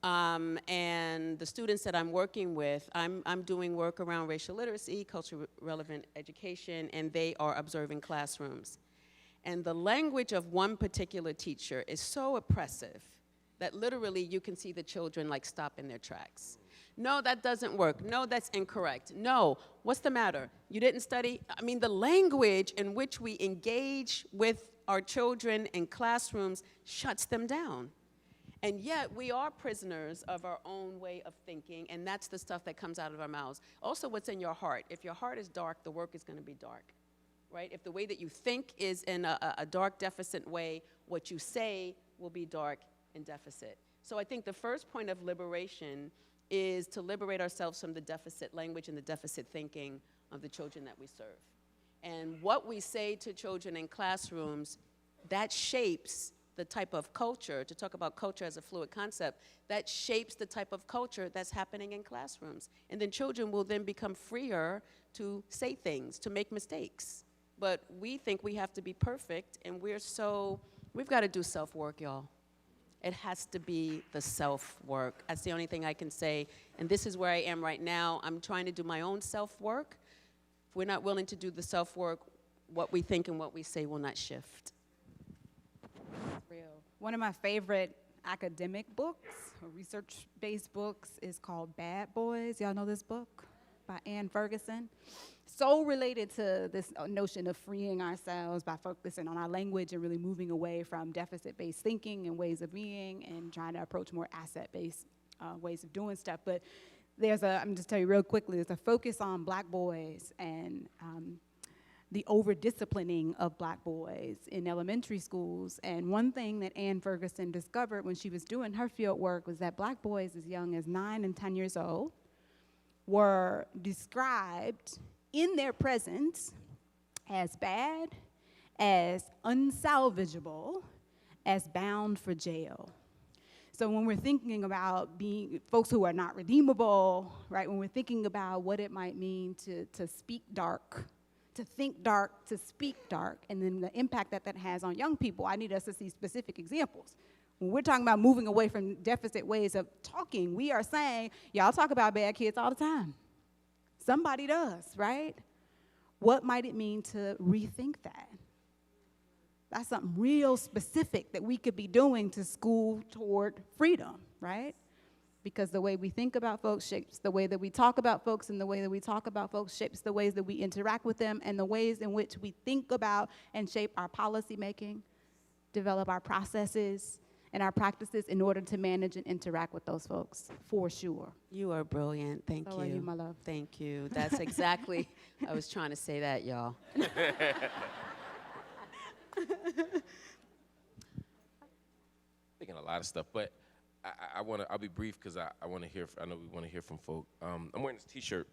And the students that I'm working with, I'm doing work around racial literacy, culturally relevant education, and they are observing classrooms. And the language of one particular teacher is so oppressive that literally you can see the children like stop in their tracks. No, that doesn't work. No, that's incorrect. No, what's the matter? You didn't study? I mean, the language in which we engage with our children in classrooms shuts them down. And yet we are prisoners of our own way of thinking, and that's the stuff that comes out of our mouths. Also, what's in your heart? If your heart is dark, the work is going to be dark. Right? If the way that you think is in a dark deficit way, what you say will be dark and deficit. So I think the first point of liberation is to liberate ourselves from the deficit language and the deficit thinking of the children that we serve. And what we say to children in classrooms, that shapes the type of culture, to talk about culture as a fluid concept, that shapes the type of culture that's happening in classrooms. And then children will then become freer to say things, to make mistakes. But we think we have to be perfect, and we've got to do self-work, y'all. It has to be the self-work. That's the only thing I can say. And this is where I am right now. I'm trying to do my own self-work. If we're not willing to do the self-work, what we think and what we say will not shift. Real. One of my favorite academic books, or research-based books, is called Bad Boys. Y'all know this book by Ann Ferguson? So related to this notion of freeing ourselves by focusing on our language and really moving away from deficit-based thinking and ways of being and trying to approach more asset-based ways of doing stuff. But I'm just tell you real quickly, there's a focus on Black boys and the over-disciplining of black boys in elementary schools. And one thing that Ann Ferguson discovered when she was doing her field work was that black boys as young as 9 and 10 years old were described in their presence as bad, as unsalvageable, as bound for jail. So when we're thinking about being folks who are not redeemable, right, when we're thinking about what it might mean to speak dark, to think dark, to speak dark, and then the impact that that has on young people, I need us to see specific examples. When we're talking about moving away from deficit ways of talking, we are saying, y'all talk about bad kids all the time. Somebody does, right? What might it mean to rethink that? That's something real specific that we could be doing to school toward freedom, right? Because the way we think about folks shapes the way that we talk about folks, and the way that we talk about folks shapes the ways that we interact with them, and the ways in which we think about and shape our policy making, develop our processes and our practices in order to manage and interact with those folks, for sure. You are brilliant. Thank So you. are you, my love. Thank you. That's exactly, I was trying to say that, y'all. Thinking a lot of stuff, but I'll be brief because I want to hear. I know we want to hear from folk. I'm wearing this T-shirt.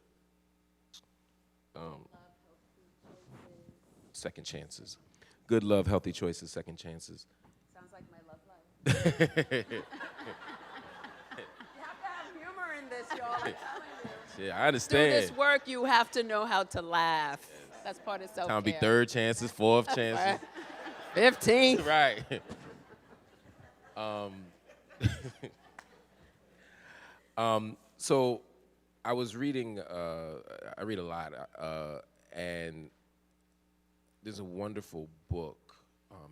Second chances, good love, healthy choices, second chances. Sounds like my love life. You have to have humor in this, y'all. I'm telling you. Yeah, I Through understand. this work, you have to know how to laugh. That's part of self-care. Time to be third chances, fourth chances. 15. Right. So I was reading, I read a lot, and there's a wonderful book,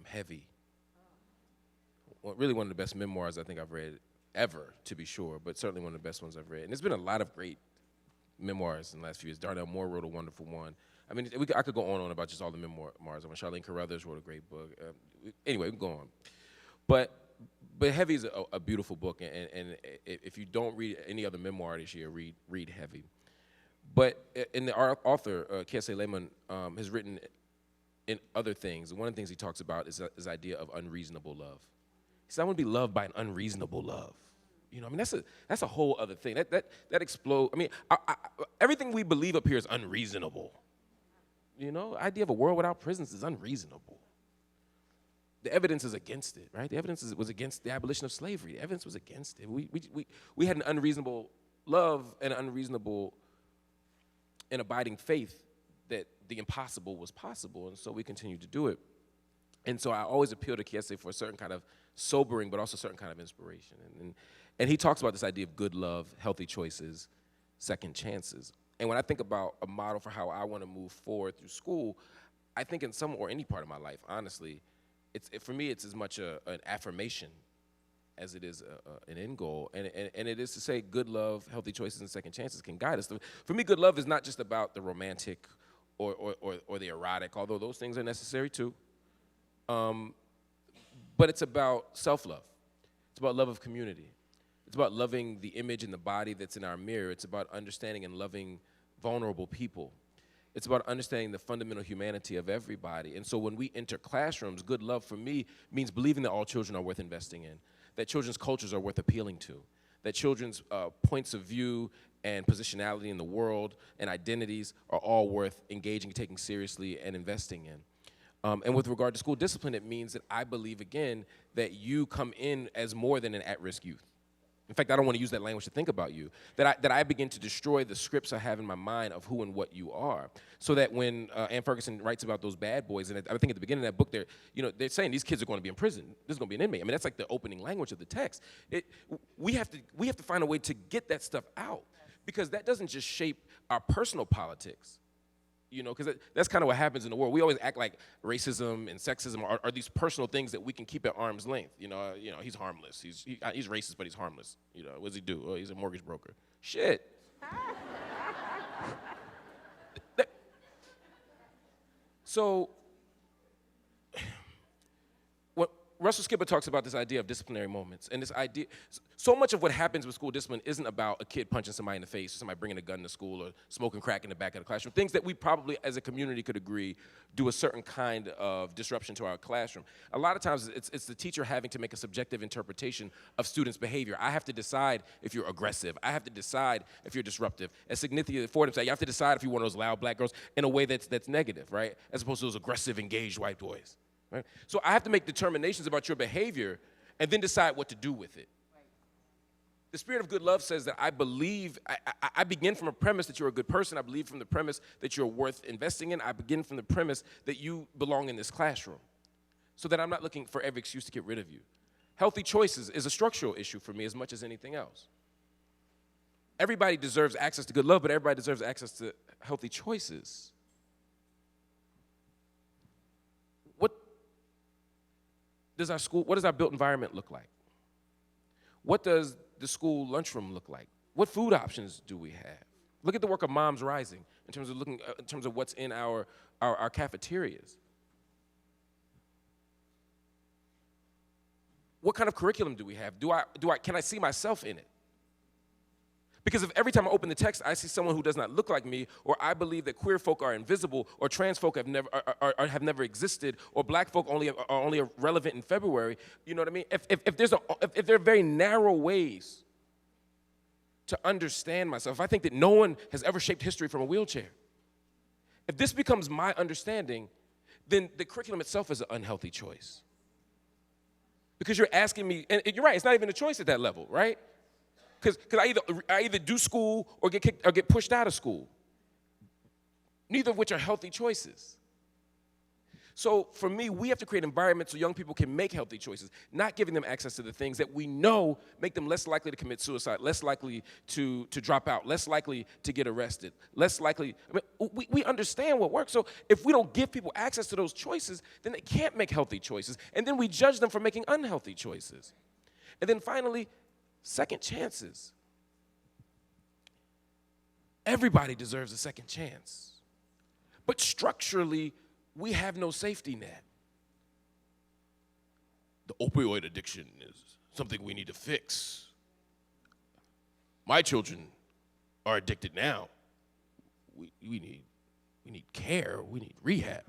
Heavy. Well, really one of the best memoirs I think I've read ever, to be sure, but certainly one of the best ones I've read. And there's been a lot of great memoirs in the last few years. Darnell Moore wrote a wonderful one. I mean, I could go on and on about just all the memoirs. I mean, Charlene Carruthers wrote a great book. Anyway, we can go on. But Heavy is a beautiful book, and if you don't read any other memoir this year, read Heavy. But in the author, Lamont, has written in other things. One of the things he talks about is this idea of unreasonable love. He said, I want to be loved by an unreasonable love. You know, I mean, that's a whole other thing. That explodes. I mean, everything we believe up here is unreasonable. You know, the idea of a world without prisons is unreasonable. The evidence is against it, right? The evidence was against the abolition of slavery. The evidence was against it. We had an unreasonable love and an unreasonable and abiding faith that the impossible was possible, and so we continued to do it. And so I always appeal to CUESEF for a certain kind of sobering, but also a certain kind of inspiration. And he talks about this idea of good love, healthy choices, second chances. And when I think about a model for how I want to move forward through school, I think in some or any part of my life, honestly, for me, it's as much an affirmation as it is an end goal. And it is to say good love, healthy choices, and second chances can guide us. For me, good love is not just about the romantic or the erotic, although those things are necessary too. But it's about self-love. It's about love of community. It's about loving the image and the body that's in our mirror. It's about understanding and loving vulnerable people. It's about understanding the fundamental humanity of everybody. And so when we enter classrooms, good love for me means believing that all children are worth investing in, that children's cultures are worth appealing to, that children's points of view and positionality in the world and identities are all worth engaging, taking seriously, and investing in. And with regard to school discipline, it means that I believe, again, that you come in as more than an at-risk youth. In fact, I don't want to use that language to think about you. That I begin to destroy the scripts I have in my mind of who and what you are. So that when Ann Ferguson writes about those bad boys, and I think at the beginning of that book, they're saying these kids are going to be in prison. There's going to be an inmate. I mean, that's like the opening language of the text. We have to find a way to get that stuff out, because that doesn't just shape our personal politics. You know, because that's kind of what happens in the world. We always act like racism and sexism are these personal things that we can keep at arm's length. You know, he's harmless. He's racist, but he's harmless. You know, what does he do? Oh, he's a mortgage broker. Shit. So, what Russell Skipper talks about this idea of disciplinary moments, and this idea, so much of what happens with school discipline isn't about a kid punching somebody in the face, or somebody bringing a gun to school, or smoking crack in the back of the classroom, things that we probably, as a community, could agree do a certain kind of disruption to our classroom. A lot of times, it's the teacher having to make a subjective interpretation of students' behavior. I have to decide if you're aggressive. I have to decide if you're disruptive. As Significant Fordham said, you have to decide if you're one of those loud black girls in a way that's negative, right? As opposed to those aggressive, engaged white boys. Right? So I have to make determinations about your behavior and then decide what to do with it. Right. The spirit of good love says that I believe, I begin from a premise that you're a good person. I believe from the premise that you're worth investing in. I begin from the premise that you belong in this classroom, so that I'm not looking for every excuse to get rid of you. Healthy choices is a structural issue for me as much as anything else. Everybody deserves access to good love, but everybody deserves access to healthy choices. What does our built environment look like? What does the school lunchroom look like? What food options do we have? Look at the work of Moms Rising in terms of what's in our cafeterias. What kind of curriculum do we have? Can I see myself in it? Because if every time I open the text, I see someone who does not look like me, or I believe that queer folk are invisible, or trans folk have never existed, or black folk are only relevant in February, you know what I mean? If there are very narrow ways to understand myself, if I think that no one has ever shaped history from a wheelchair, if this becomes my understanding, then the curriculum itself is an unhealthy choice. Because you're asking me, and you're right, it's not even a choice at that level, right? Because I either do school or get pushed out of school. Neither of which are healthy choices. So for me, we have to create environments so young people can make healthy choices, not giving them access to the things that we know make them less likely to commit suicide, less likely to drop out, less likely to get arrested, less likely. I mean, we understand what works. So if we don't give people access to those choices, then they can't make healthy choices. And then we judge them for making unhealthy choices. And then finally, second chances. Everybody deserves a second chance. But structurally, we have no safety net. The opioid addiction is something we need to fix. My children are addicted now. We need care. We need rehab.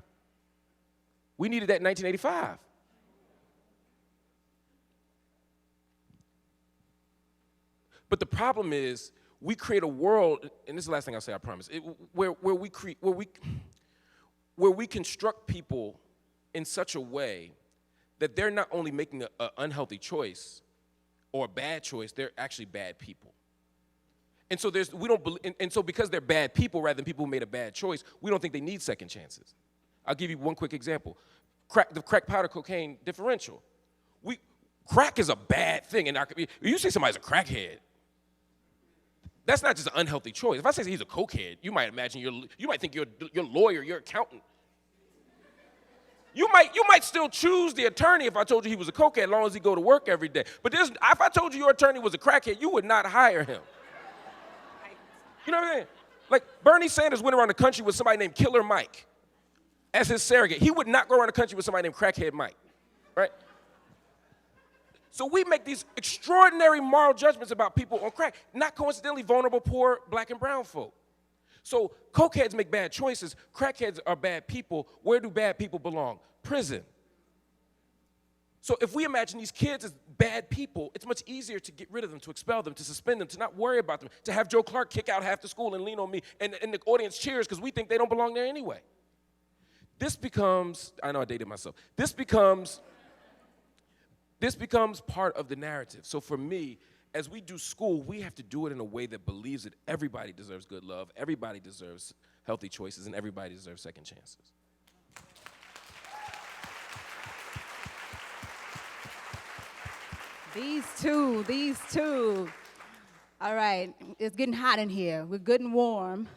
We needed that in 1985. But the problem is, we create a world, and this is the last thing I'll say, I promise, where we construct people in such a way that they're not only making an unhealthy choice or a bad choice, they're actually bad people. And so so because they're bad people rather than people who made a bad choice, we don't think they need second chances. I'll give you one quick example. The crack powder cocaine differential. Crack is a bad thing, and you say somebody's a crackhead. That's not just an unhealthy choice. If I say he's a cokehead, you might imagine you might think your lawyer, your accountant. You might still choose the attorney if I told you he was a cokehead, as long as he go to work every day. But if I told you your attorney was a crackhead, you would not hire him. You know what I mean? Like Bernie Sanders went around the country with somebody named Killer Mike as his surrogate. He would not go around the country with somebody named Crackhead Mike, right? So we make these extraordinary moral judgments about people on crack, not coincidentally vulnerable, poor, black and brown folk. So cokeheads make bad choices. Crackheads are bad people. Where do bad people belong? Prison. So if we imagine these kids as bad people, it's much easier to get rid of them, to expel them, to suspend them, to not worry about them, to have Joe Clark kick out half the school and lean on me, and the audience cheers because we think they don't belong there anyway. This becomes, I know I dated myself, this becomes part of the narrative. So for me, as we do school, we have to do it in a way that believes that everybody deserves good love, everybody deserves healthy choices, and everybody deserves second chances. These two. All right, it's getting hot in here. We're good and warm.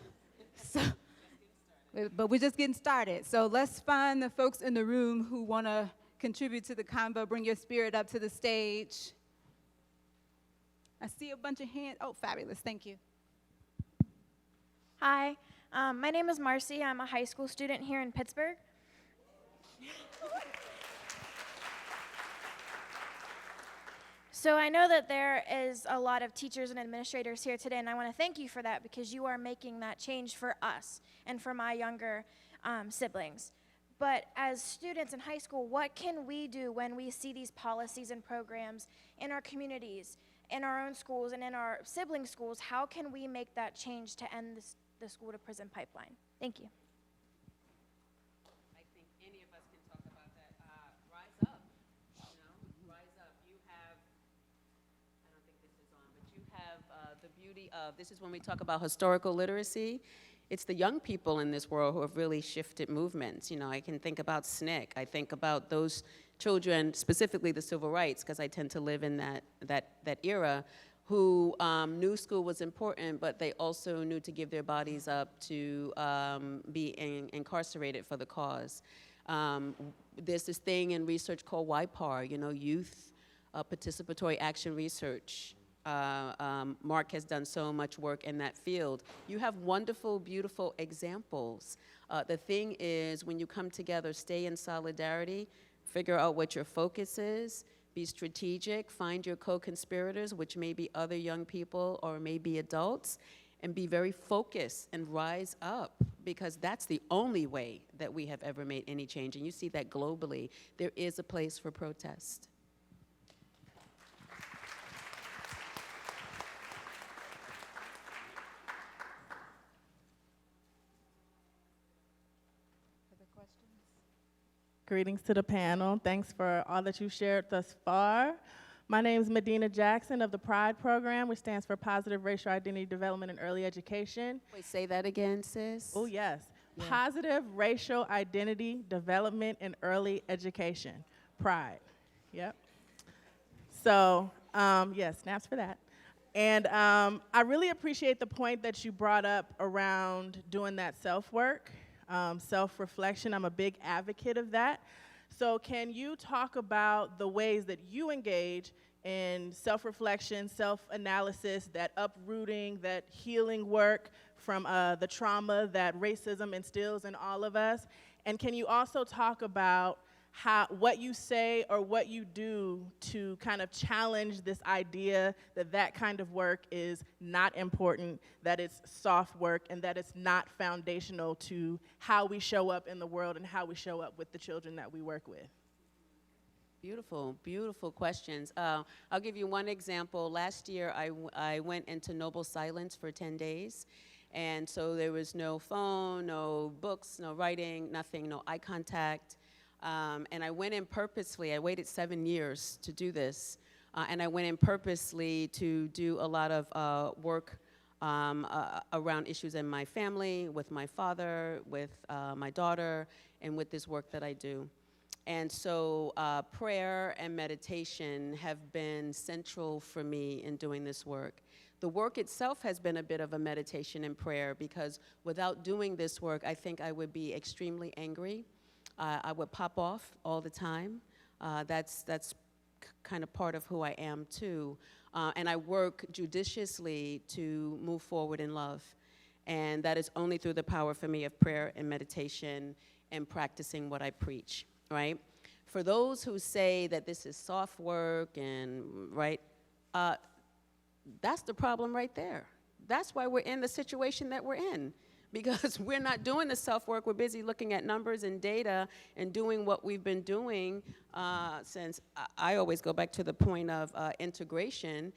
But we're just getting started. So let's find the folks in the room who want to contribute to the convo. Bring your spirit up to the stage. I see a bunch of hands. Oh, fabulous. Thank you. Hi, my name is Marcy. I'm a high school student here in Pittsburgh. So I know that there is a lot of teachers and administrators here today, and I want to thank you for that because you are making that change for us and for my younger siblings. But as students in high school, what can we do when we see these policies and programs in our communities, in our own schools, and in our sibling schools? How can we make that change to end the school to prison pipeline? Thank you. I think any of us can talk about that. Rise up, rise up. You have, I don't think this is on, but you have the beauty of, this is when we talk about historical literacy. It's the young people in this world who have really shifted movements. I can think about SNCC. I think about those children, specifically the civil rights, because I tend to live in that era, who knew school was important, but they also knew to give their bodies up to be incarcerated for the cause. There's this thing in research called YPAR, Youth Participatory Action Research. Marc has done so much work in that field. You have wonderful, beautiful examples. The thing is, when you come together, stay in solidarity, figure out what your focus is, be strategic, find your co-conspirators, which may be other young people or may be adults, and be very focused and rise up, because that's the only way that we have ever made any change. And you see that globally. There is a place for protest. Greetings to the panel. Thanks for all that you shared thus far. My name is Medina Jackson of the PRIDE program, which stands for Positive Racial Identity Development in Early Education. Wait, say that again, sis. Oh, yes. Yeah. Positive Racial Identity Development in Early Education, PRIDE. Yep. So, snaps for that. And I really appreciate the point that you brought up around doing that self-work. Self-reflection, I'm a big advocate of that. So can you talk about the ways that you engage in self-reflection, self-analysis, that uprooting, that healing work from the trauma that racism instills in all of us? And can you also talk about what you say or what you do to kind of challenge this idea that that kind of work is not important, that it's soft work, and that it's not foundational to how we show up in the world and how we show up with the children that we work with? Beautiful, beautiful questions. I'll give you one example. Last year, I went into noble silence for 10 days. And so there was no phone, no books, no writing, nothing, no eye contact. And I went in purposely. I waited 7 years to do this. And I went in purposely to do a lot of work around issues in my family, with my father, with my daughter, and with this work that I do. And so prayer and meditation have been central for me in doing this work. The work itself has been a bit of a meditation and prayer, because without doing this work, I think I would be extremely angry. I would pop off all the time. That's kind of part of who I am too. And I work judiciously to move forward in love. And that is only through the power for me of prayer and meditation and practicing what I preach, right? For those who say that this is soft work and, right, that's the problem right there. That's why we're in the situation that we're in. Because we're not doing the self-work, we're busy looking at numbers and data and doing what we've been doing since I always go back to the point of integration,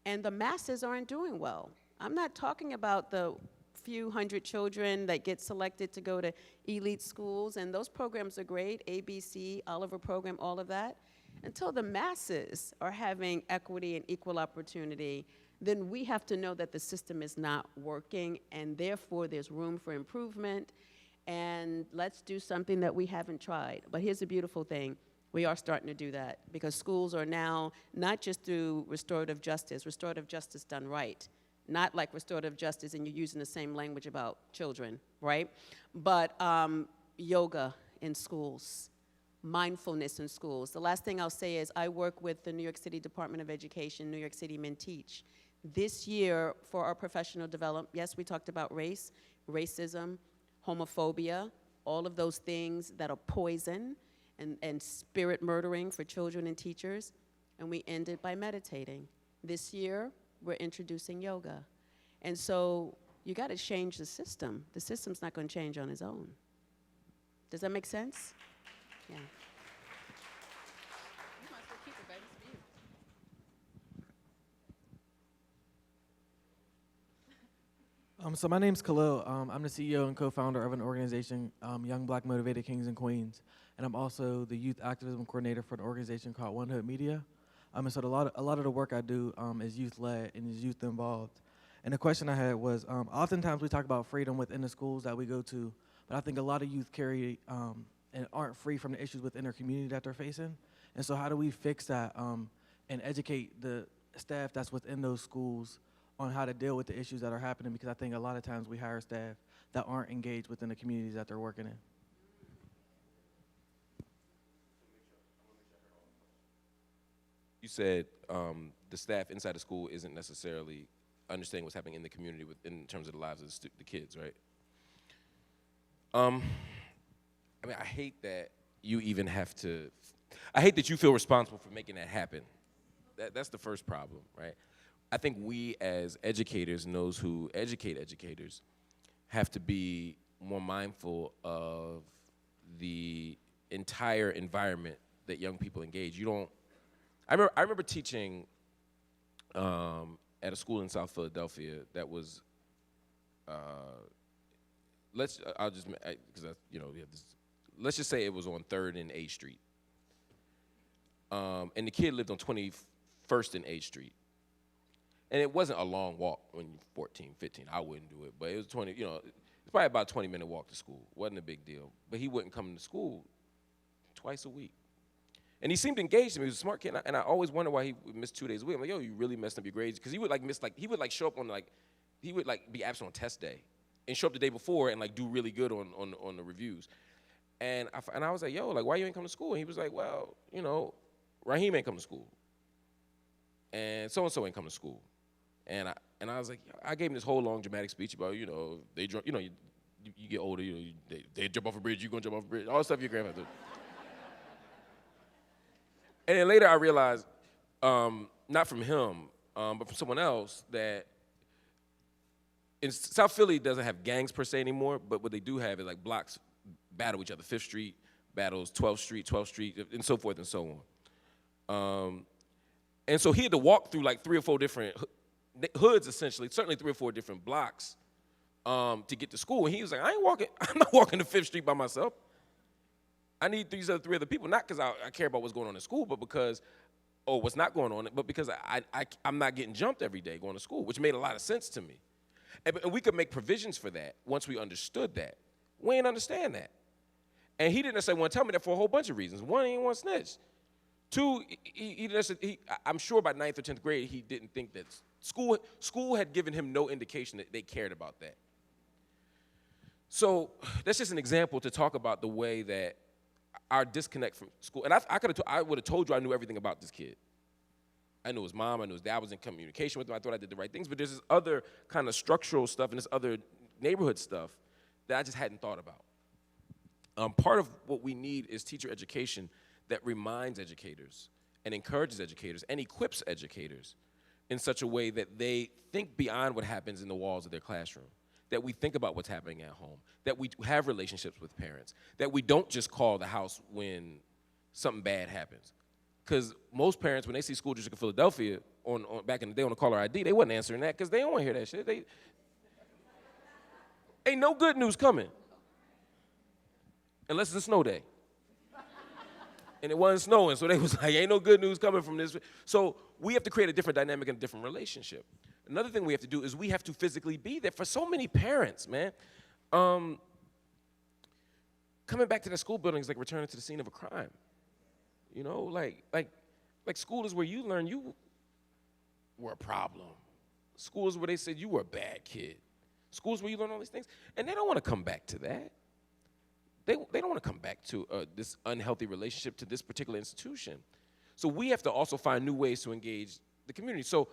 and the masses aren't doing well. I'm not talking about the few hundred children that get selected to go to elite schools, and those programs are great, ABC, Oliver program, all of that. Until the masses are having equity and equal opportunity, then we have to know that the system is not working, and therefore there's room for improvement, and let's do something that we haven't tried. But here's the beautiful thing. We are starting to do that, because schools are now not just through restorative justice done right, not like restorative justice and you're using the same language about children, right? But yoga in schools, mindfulness in schools. The last thing I'll say is I work with the New York City Department of Education, New York City Men Teach. This year, for our professional development, yes, we talked about race, racism, homophobia, all of those things that are poison and spirit murdering for children and teachers. and we ended by meditating. This year, we're introducing yoga. And so you got to change the system. The system's not going to change on its own. Does that make sense? Yeah. You might as well keep it, baby. It's for you. So my name's Khalil. I'm the CEO and co-founder of an organization, Young Black Motivated Kings and Queens, and I'm also the youth activism coordinator for an organization called One Hood Media. And so a lot of the work I do is youth-led and is youth-involved. And the question I had was, oftentimes we talk about freedom within the schools that we go to, but I think a lot of youth carry and aren't free from the issues within their community that they're facing. And so how do we fix that and educate the staff that's within those schools on how to deal with the issues that are happening, because I think a lot of times we hire staff that aren't engaged within the communities that they're working in. You said the staff inside the school isn't necessarily understanding what's happening in the community in terms of the lives of the kids, right? I mean, I hate that you even have to, I hate that you feel responsible for making that happen. That's the first problem, right? I think we as educators and those who educate educators have to be more mindful of the entire environment that young people engage. I remember teaching at a school in South Philadelphia that was, let's just say it was on 3rd and A Street. And the kid lived on 21st and A Street. And it wasn't a long walk when you're 14, 15. I wouldn't do it, but it was it's probably about a 20-minute walk to school. Wasn't a big deal. But he wouldn't come to school twice a week. And he seemed engaged in me. He was a smart kid, and I always wondered why he would miss 2 days a week. I'm like, yo, you really messed up your grades? Because he would show up on he would be absent on test day and show up the day before and do really good on the reviews. And I was like, yo, why you ain't come to school? And he was like, well, Raheem ain't come to school. And so-and-so ain't come to school. And I was like, I gave him this whole long dramatic speech about, they drunk, you get older, they jump off a bridge, you gonna jump off a bridge, all the stuff your grandmother did. And then later I realized, not from him, but from someone else, that in South Philly doesn't have gangs per se anymore, but what they do have is blocks battle each other. 5th Street battles 12th Street, and so forth and so on. And so he had to walk through 3 or 4 different hoods, essentially, certainly 3 or 4 different blocks to get to school. And he was like, I'm not walking to 5th Street by myself. I need 3 other people, not because I care about what's going on in school, but because, what's not going on, but because I'm not getting jumped every day going to school, which made a lot of sense to me. And we could make provisions for that once we understood that. We didn't understand that. And he didn't necessarily want to tell me that for a whole bunch of reasons. One, he didn't want to snitch. 2, I'm sure by 9th or 10th grade, he didn't think that school had given him no indication that they cared about that. So that's just an example to talk about the way that our disconnect from school, and I would have told you I knew everything about this kid. I knew his mom, I knew his dad, I was in communication with him, I thought I did the right things, but there's this other kind of structural stuff and this other neighborhood stuff that I just hadn't thought about. Part of what we need is teacher education that reminds educators and encourages educators and equips educators in such a way that they think beyond what happens in the walls of their classroom, that we think about what's happening at home, that we have relationships with parents, that we don't just call the house when something bad happens. Because most parents, when they see school district of Philadelphia back in the day on the caller ID, they wasn't answering that because they don't want to hear that shit. Ain't no good news coming unless it's a snow day. And it wasn't snowing, so they was like, ain't no good news coming from this. So we have to create a different dynamic and a different relationship. Another thing we have to do is we have to physically be there for so many parents, man. Coming back to the school building is like returning to the scene of a crime. Like school is where you learn you were a problem. School is where they said you were a bad kid. School is where you learn all these things. And they don't want to come back to that. They don't want to come back to this unhealthy relationship to this particular institution. So we have to also find new ways to engage the community. So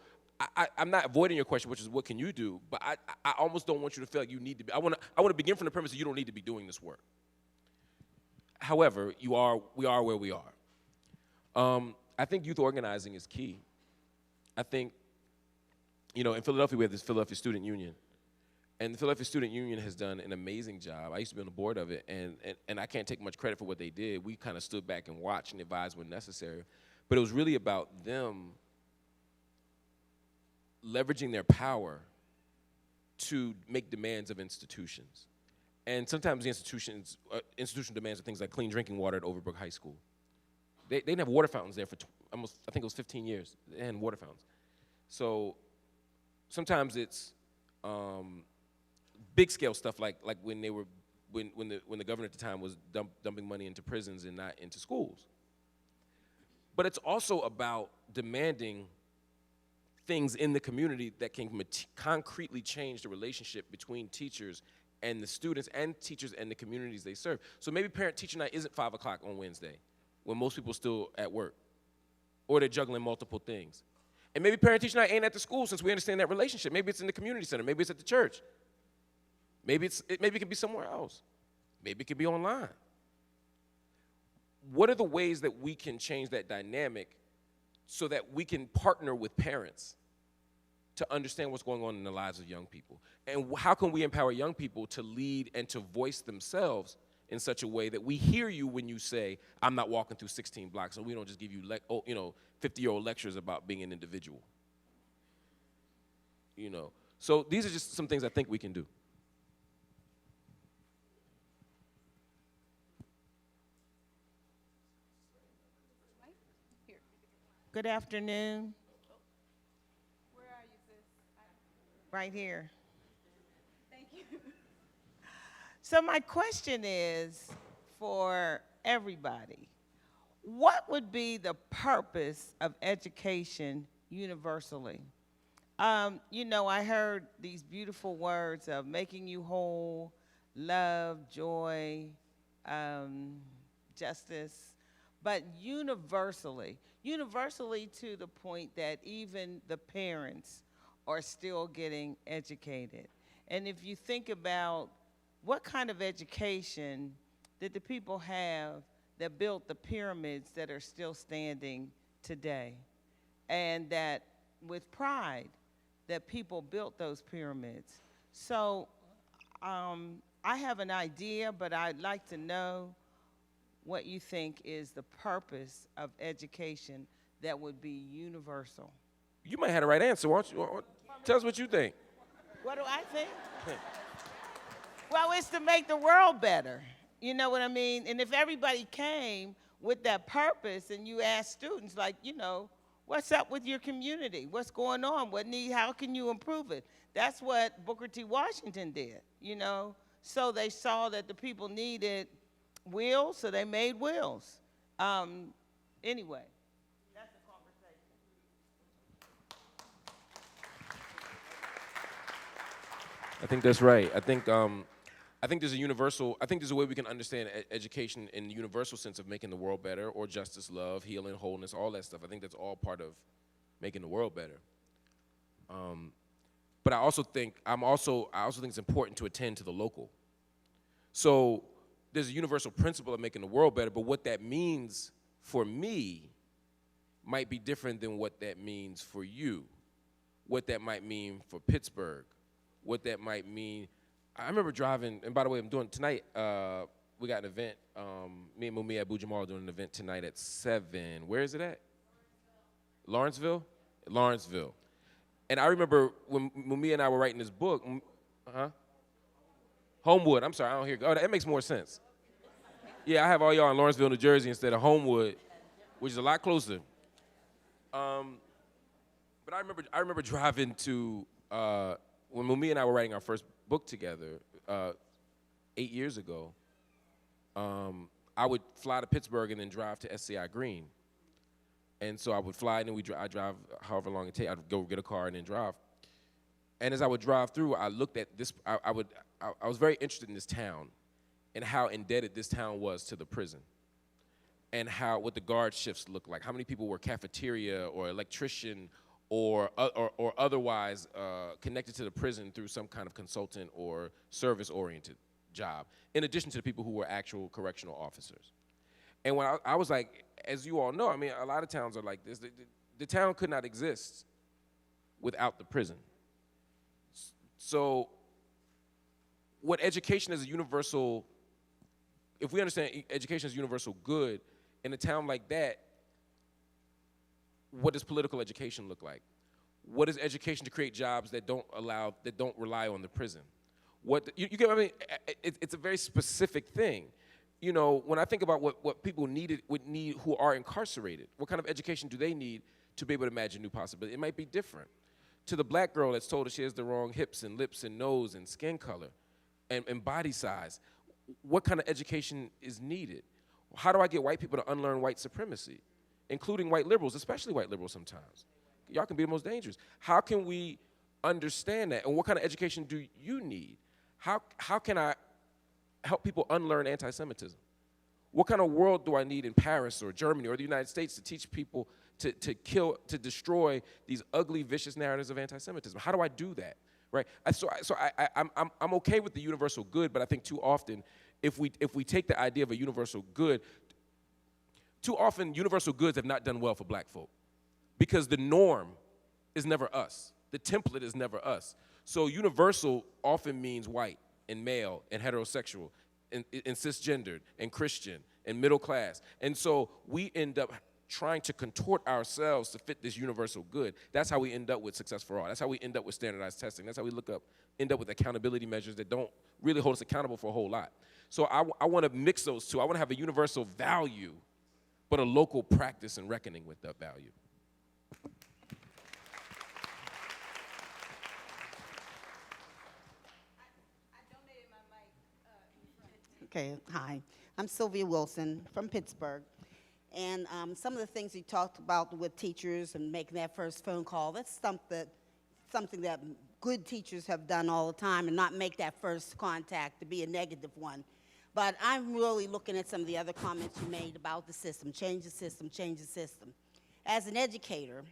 I'm not avoiding your question, which is what can you do, but I almost don't want you to feel like you need to be. I want to begin from the premise that you don't need to be doing this work. However, we are where we are. I think youth organizing is key. I think, you know, in Philadelphia, we have this Philadelphia Student Union. And the Philadelphia Student Union has done an amazing job. I used to be on the board of it, and I can't take much credit for what they did. We kind of stood back and watched and advised when necessary. But it was really about them leveraging their power to make demands of institutions. And sometimes the institutional demands are things like clean drinking water at Overbrook High School. They didn't have water fountains there for almost, I think it was 15 years. They had water fountains. So sometimes it's big scale stuff like when the governor at the time was dumping money into prisons and not into schools. But it's also about demanding things in the community that can concretely change the relationship between teachers and the students and teachers and the communities they serve. So maybe parent-teacher night isn't 5 o'clock on Wednesday when most people are still at work, or they're juggling multiple things. And maybe parent-teacher night ain't at the school since we understand that relationship. Maybe it's in the community center, maybe it's at the church. Maybe it could be somewhere else. Maybe it could be online. What are the ways that we can change that dynamic so that we can partner with parents to understand what's going on in the lives of young people? And how can we empower young people to lead and to voice themselves in such a way that we hear you when you say, I'm not walking through 16 blocks, and we don't just give you 50-year-old lectures about being an individual. You know, so these are just some things I think we can do. Good afternoon. Where are you, sis? Right here. Thank you. So my question is for everybody. What would be the purpose of education universally? You know, I heard these beautiful words of making you whole, love, joy, justice, but universally to the point that even the parents are still getting educated. And if you think about what kind of education did the people have that built the pyramids that are still standing today, and that with pride that people built those pyramids. So I have an idea, but I'd like to know what you think is the purpose of education that would be universal. You might have the right answer. Why don't you tell us what you think? What do I think? Well, it's to make the world better. You know what I mean? And if everybody came with that purpose and you ask students, like, you know, what's up with your community? What's going on? How can you improve it? That's what Booker T. Washington did, you know? So they saw that the people needed wills, so they made wills. Anyway, that's the conversation. I think that's right. I think there's a way we can understand education in the universal sense of making the world better, or justice, love, healing, wholeness, all that stuff. I think that's all part of making the world better. But I also think it's important to attend to the local. So there's a universal principle of making the world better, but what that means for me might be different than what that means for you, what that might mean for Pittsburgh, what that might mean. I remember driving, and by the way, I'm doing tonight, we got an event, me and Mumia Abu-Jamal are doing an event tonight at 7. Where is it at? Lawrenceville? Lawrenceville. And I remember when Mumia and I were writing this book, Homewood, I'm sorry, I don't hear, oh, that makes more sense. Yeah, I have all y'all in Lawrenceville, New Jersey instead of Homewood, which is a lot closer. But I remember driving to, when Mumia and I were writing our first book together 8 years ago, I would fly to Pittsburgh and then drive to SCI Green. And so I would fly and then I drive however long it takes. I'd go get a car and then drive. And as I would drive through, I looked at this, I was very interested in this town and how indebted this town was to the prison, and what the guard shifts looked like. How many people were cafeteria or electrician or otherwise connected to the prison through some kind of consultant or service-oriented job, in addition to the people who were actual correctional officers. And when I was like, as you all know, I mean, a lot of towns are like this. The town could not exist without the prison. So what education is a universal, if we understand education as universal good, in a town like that, what does political education look like? What is education to create jobs that don't rely on the prison? You get what I mean? It's a very specific thing. You know, when I think about what people would need who are incarcerated, what kind of education do they need to be able to imagine new possibilities? It might be different. To the black girl that's told that she has the wrong hips and lips and nose and skin color and body size, what kind of education is needed? How do I get white people to unlearn white supremacy, including white liberals, especially white liberals sometimes? Y'all can be the most dangerous. How can we understand that? And what kind of education do you need? How can I help people unlearn anti-Semitism? What kind of world do I need in Paris or Germany or the United States to teach people to destroy these ugly, vicious narratives of anti-Semitism? How do I do that, right? I'm okay with the universal good, but I think too often, if we take the idea of a universal good, too often universal goods have not done well for black folk because the norm is never us. The template is never us. So universal often means white and male and heterosexual and cisgendered and Christian and middle class. And so we end up trying to contort ourselves to fit this universal good. That's how we end up with success for all. That's how we end up with standardized testing. That's how we end up with accountability measures that don't really hold us accountable for a whole lot. So I want to mix those two. I want to have a universal value, but a local practice and reckoning with that value. Okay, hi. I'm Sylvia Wilson from Pittsburgh. And some of the things you talked about with teachers and making that first phone call, that's something that good teachers have done all the time, and not make that first contact to be a negative one. But I'm really looking at some of the other comments you made about the system, change the system, change the system. As an educator,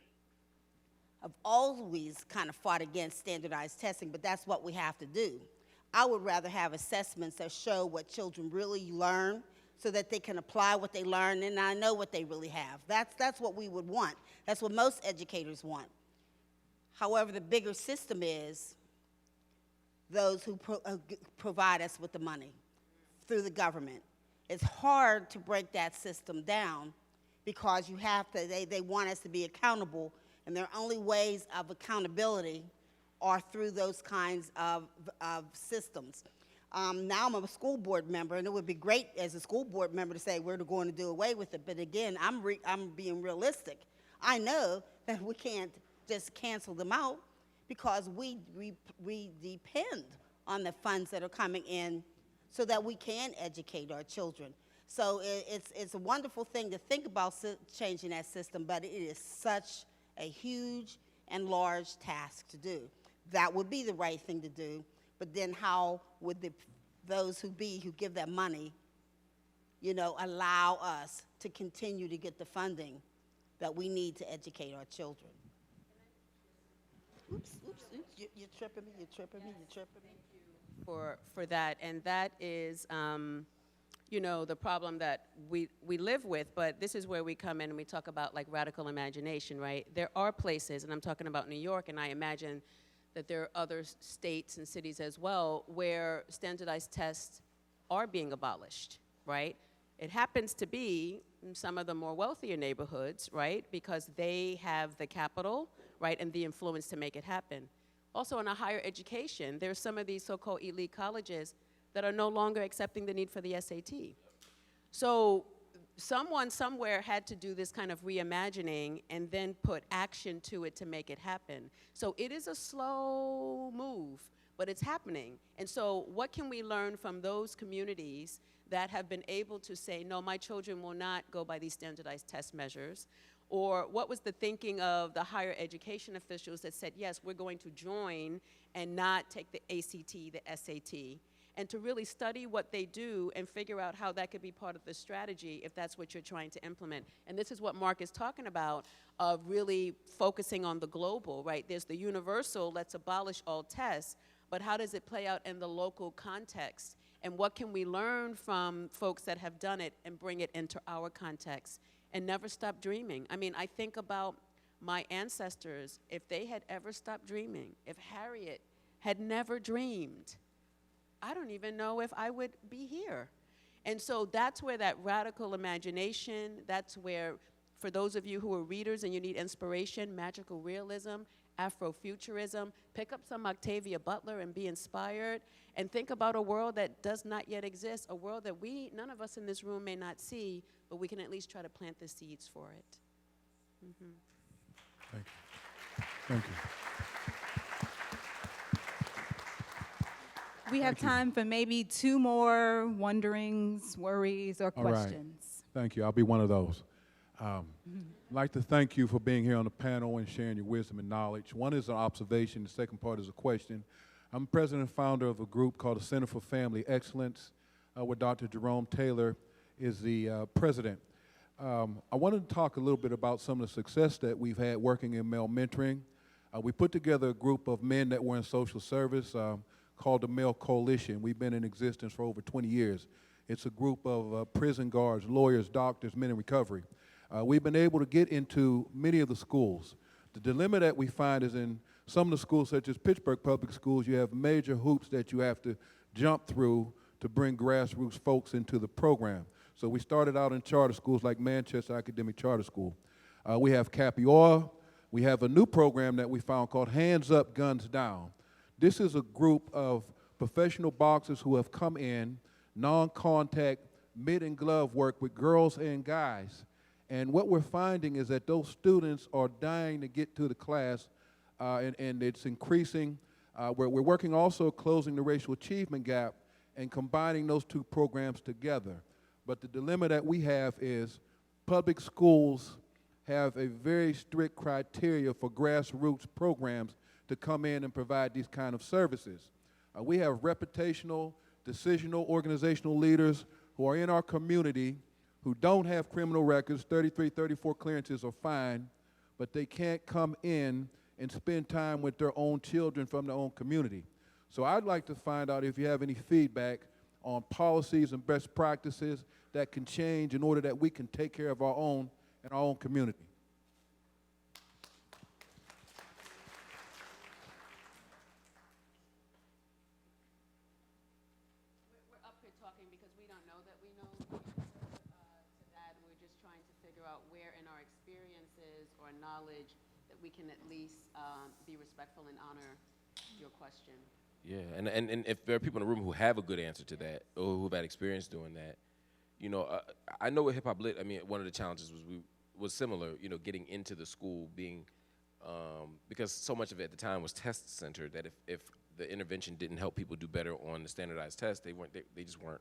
I've always kind of fought against standardized testing, but that's what we have to do. I would rather have assessments that show what children really learn so that they can apply what they learn, and I know what they really have. That's what we would want. That's what most educators want. However, the bigger system is those who provide us with the money through the government. It's hard to break that system down because you have to, they want us to be accountable, and their only ways of accountability are through those kinds of systems. Now I'm a school board member, and it would be great as a school board member to say we're going to do away with it, but again, I'm being realistic. I know that we can't just cancel them out because we depend on the funds that are coming in so that we can educate our children. So it's a wonderful thing to think about changing that system, but it is such a huge and large task to do. That would be the right thing to do, but then how would those who give that money, allow us to continue to get the funding that we need to educate our children? Oops, you're tripping me, you're tripping me. For that, and that is, the problem that we live with, but this is where we come in and we talk about like radical imagination, right? There are places, and I'm talking about New York, and I imagine that there are other states and cities as well where standardized tests are being abolished, right? It happens to be in some of the more wealthier neighborhoods, right? Because they have the capital, right, and the influence to make it happen. Also in a higher education, there's some of these so-called elite colleges that are no longer accepting the need for the SAT. So someone somewhere had to do this kind of reimagining and then put action to it to make it happen. So it is a slow move, but it's happening. And so what can we learn from those communities that have been able to say, no, my children will not go by these standardized test measures? Or what was the thinking of the higher education officials that said, yes, we're going to join and not take the ACT, the SAT, and to really study what they do and figure out how that could be part of the strategy if that's what you're trying to implement. And this is what Marc is talking about, of really focusing on the global, right? There's the universal, let's abolish all tests, but how does it play out in the local context? And what can we learn from folks that have done it and bring it into our context and never stop dreaming? I mean, I think about my ancestors. If they had ever stopped dreaming, if Harriet had never dreamed, I don't even know if I would be here. And so that's where that radical imagination, that's where, for those of you who are readers and you need inspiration, magical realism, Afrofuturism, pick up some Octavia Butler and be inspired, and think about a world that does not yet exist, a world that none of us in this room may not see, but we can at least try to plant the seeds for it. Mm-hmm. Thank you. Thank you. We have time for maybe 2 more wonderings, worries, or All right. questions. Thank you. I'll be one of those. I'd like to thank you for being here on the panel and sharing your wisdom and knowledge. One is an observation. The second part is a question. I'm president and founder of a group called the Center for Family Excellence, where Dr. Jerome Taylor is the president. I wanted to talk a little bit about some of the success that we've had working in male mentoring. We put together a group of men that were in social service called the Male Coalition. We've been in existence for over 20 years. It's a group of prison guards, lawyers, doctors, men in recovery. We've been able to get into many of the schools. The dilemma that we find is in some of the schools, such as Pittsburgh Public Schools, you have major hoops that you have to jump through to bring grassroots folks into the program. So we started out in charter schools like Manchester Academic Charter School. We have Capiola. We have a new program that we found called Hands Up, Guns Down. This is a group of professional boxers who have come in, non-contact, mid and glove work with girls and guys. And what we're finding is that those students are dying to get to the class, and it's increasing. We're working also closing the racial achievement gap and combining those 2 programs together. But the dilemma that we have is public schools have a very strict criteria for grassroots programs to come in and provide these kind of services. We have reputational, decisional, organizational leaders who are in our community who don't have criminal records, 33, 34 clearances are fine, but they can't come in and spend time with their own children from their own community. So I'd like to find out if you have any feedback on policies and best practices that can change in order that we can take care of our own and our own community. We're up here talking because we don't know that we know the answer to that. We're just trying to figure out where in our experiences or knowledge that we can at least be respectful and honor your question. Yeah, and if there are people in the room who have a good answer to that or who've had experience doing that, you know, I know with Hip Hop Lit, I mean, one of the challenges was similar, you know, getting into the school, being, because so much of it at the time was test-centered, that if the intervention didn't help people do better on the standardized test, they just weren't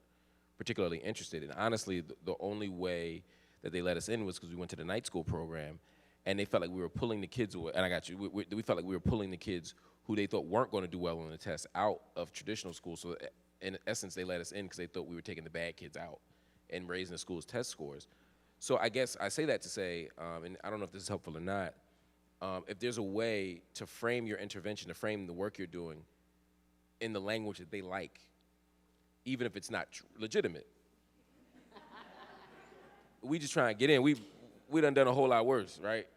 particularly interested. And honestly, the only way that they let us in was because we went to the night school program, and they felt like we were pulling the kids away, and I got you, we felt like we were pulling the kids who they thought weren't going to do well on the test out of traditional school. So in essence, they let us in because they thought we were taking the bad kids out and raising the school's test scores. So I guess I say that to say, and I don't know if this is helpful or not, if there's a way to frame your intervention, to frame the work you're doing in the language that they like, even if it's not legitimate. We just try and get in. We done a whole lot worse, right?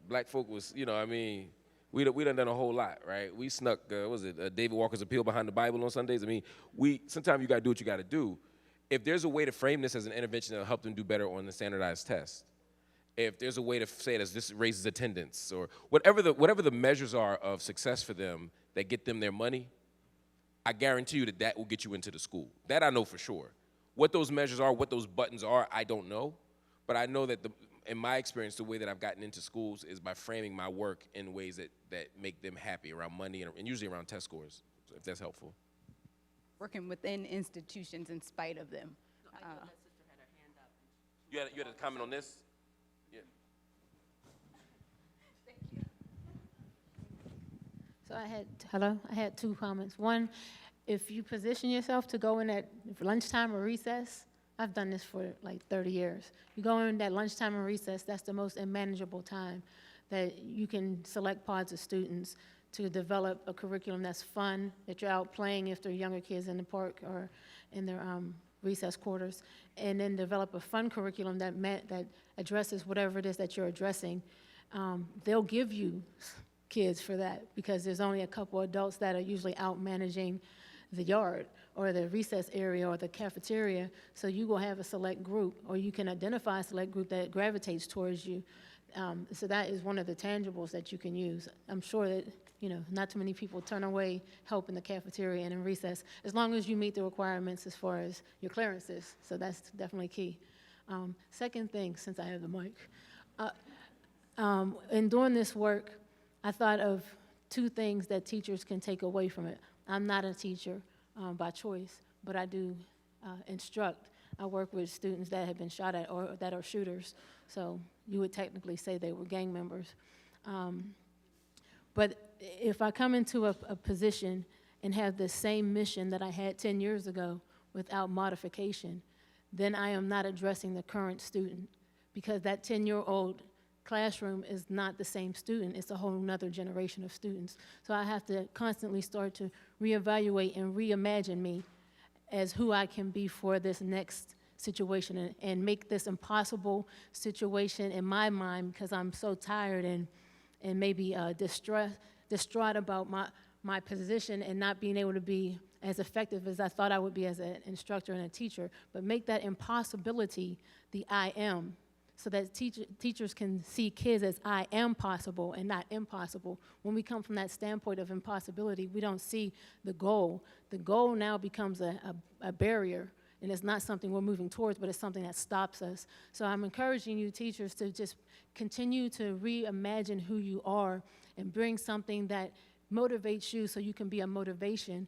Black folk was, you know, I mean, we done a whole lot, right? We snuck, David Walker's Appeal Behind the Bible on Sundays. I mean, sometimes you gotta do what you gotta do. If there's a way to frame this as an intervention that'll help them do better on the standardized test, if there's a way to say it as this raises attendance, or whatever the measures are of success for them that get them their money, I guarantee you that will get you into the school. That I know for sure. What those measures are, what those buttons are, I don't know. But I know that in my experience, the way that I've gotten into schools is by framing my work in ways that make them happy around money and usually around test scores, so if that's helpful. Working within institutions in spite of them. No, I thought that sister had her hand up. You had a comment on this? Yeah. Thank you. So I had 2 comments. One, if you position yourself to go in at lunchtime or recess, I've done this for like 30 years. You go in that lunchtime or recess, that's the most unmanageable time that you can select pods of students to develop a curriculum that's fun, that you're out playing if they're younger kids in the park or in their recess quarters, and then develop a fun curriculum that addresses whatever it is that you're addressing. They'll give you kids for that because there's only a couple adults that are usually out managing the yard or the recess area or the cafeteria, so you will have a select group, or you can identify a select group that gravitates towards you. So that is one of the tangibles that you can use. I'm sure that, not too many people turn away help in the cafeteria and in recess, as long as you meet the requirements as far as your clearances. So that's definitely key. Second thing, since I have the mic, in doing this work, I thought of two things that teachers can take away from it. I'm not a teacher by choice, but I do instruct. I work with students that have been shot at or that are shooters, so you would technically say they were gang members. But if I come into a position and have the same mission that I had 10 years ago without modification, then I am not addressing the current student, because that 10-year-old classroom is not the same student. It's a whole nother generation of students. So I have to constantly start to reevaluate and reimagine me as who I can be for this next situation, and make this impossible situation in my mind, because I'm so tired and maybe distraught about my position and not being able to be as effective as I thought I would be as an instructor and a teacher, but make that impossibility the I am, so that teachers can see kids as I am possible and not impossible. When we come from that standpoint of impossibility, we don't see the goal. The goal now becomes a barrier, and it's not something we're moving towards, but it's something that stops us. So I'm encouraging you teachers to just continue to reimagine who you are and bring something that motivates you so you can be a motivation,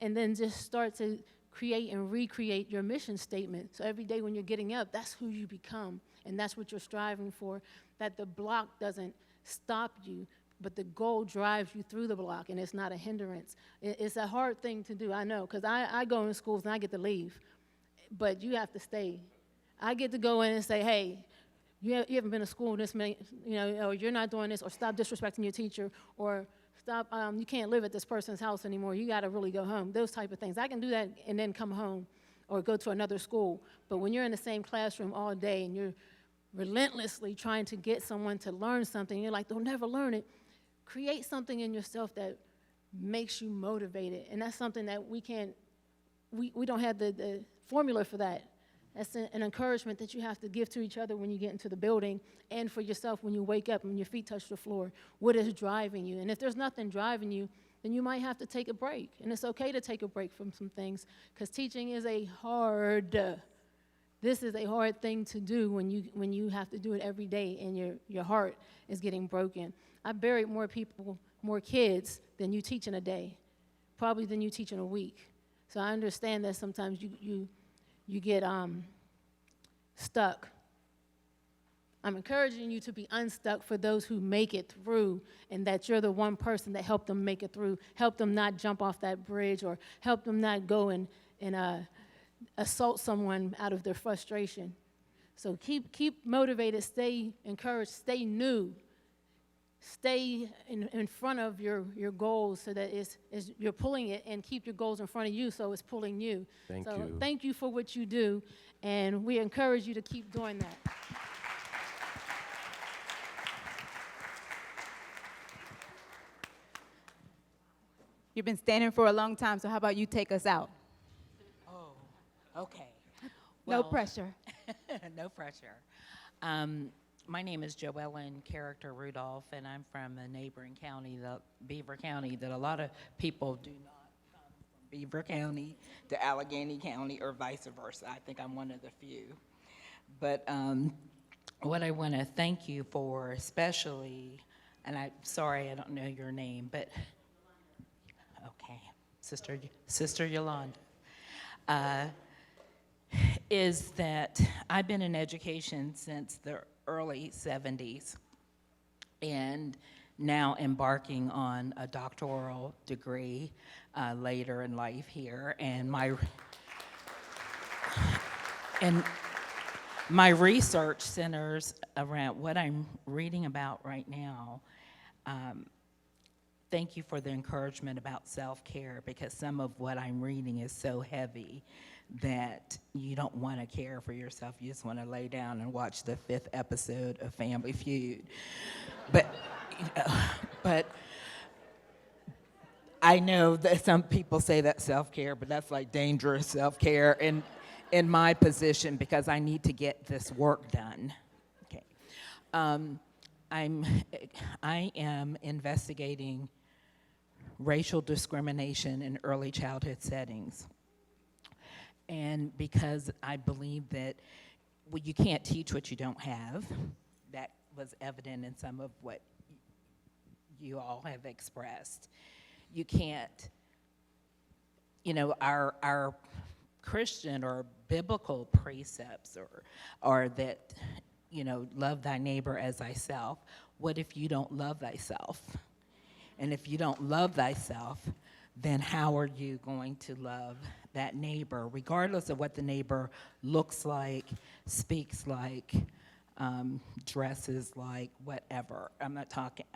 and then just start to create and recreate your mission statement. So every day when you're getting up, that's who you become, and that's what you're striving for, that the block doesn't stop you, but the goal drives you through the block, and it's not a hindrance. It's a hard thing to do, I know, because I go in schools and I get to leave, but you have to stay. I get to go in and say, hey, you haven't been to school this many, or you're not doing this, or stop disrespecting your teacher, or stop, you can't live at this person's house anymore, you gotta really go home, those type of things. I can do that and then come home or go to another school. But when you're in the same classroom all day and you're relentlessly trying to get someone to learn something, you're like, they'll never learn it, create something in yourself that makes you motivated. And that's something that we don't have the formula for that. That's an encouragement that you have to give to each other when you get into the building, and for yourself when you wake up and your feet touch the floor. What is driving you? And if there's nothing driving you, then you might have to take a break. And it's okay to take a break from some things, because teaching is this is a hard thing to do when you have to do it every day and your heart is getting broken. I buried more people, more kids than you teach in a day, probably than you teach in a week. So I understand that sometimes you get stuck. I'm encouraging you to be unstuck for those who make it through, and that you're the one person that helped them make it through, help them not jump off that bridge, or help them not go and assault someone out of their frustration. So keep motivated, stay encouraged, stay new, stay in front of your goals, so that you're pulling it, and keep your goals in front of you so it's pulling you. Thank you for what you do, and we encourage you to keep doing that. You've been standing for a long time, so how about you take us out? Oh, okay. No pressure. No pressure. My name is Joellen Character Rudolph, and I'm from a neighboring county, Beaver County, that a lot of people do not come from Beaver County to Allegheny County or vice versa. I think I'm one of the few. But what I want to thank you for, especially, and I'm sorry I don't know your name, but okay, Sister Yolanda, is that I've been in education since the early 70s, and now embarking on a doctoral degree later in life here, and my research centers around what I'm reading about right now. thank you for the encouragement about self-care, because some of what I'm reading is so heavy that you don't want to care for yourself. You just want to lay down and watch the 5th episode of Family Feud. But, but I know that some people say that's self-care, but that's like dangerous self-care in my position, because I need to get this work done. Okay. I am investigating racial discrimination in early childhood settings. And because I believe that you can't teach what you don't have, that was evident in some of what you all have expressed. You can't, our Christian or biblical precepts are that, love thy neighbor as thyself. What if you don't love thyself? And if you don't love thyself, then how are you going to love that neighbor, regardless of what the neighbor looks like, speaks like, dresses like, whatever. I'm talking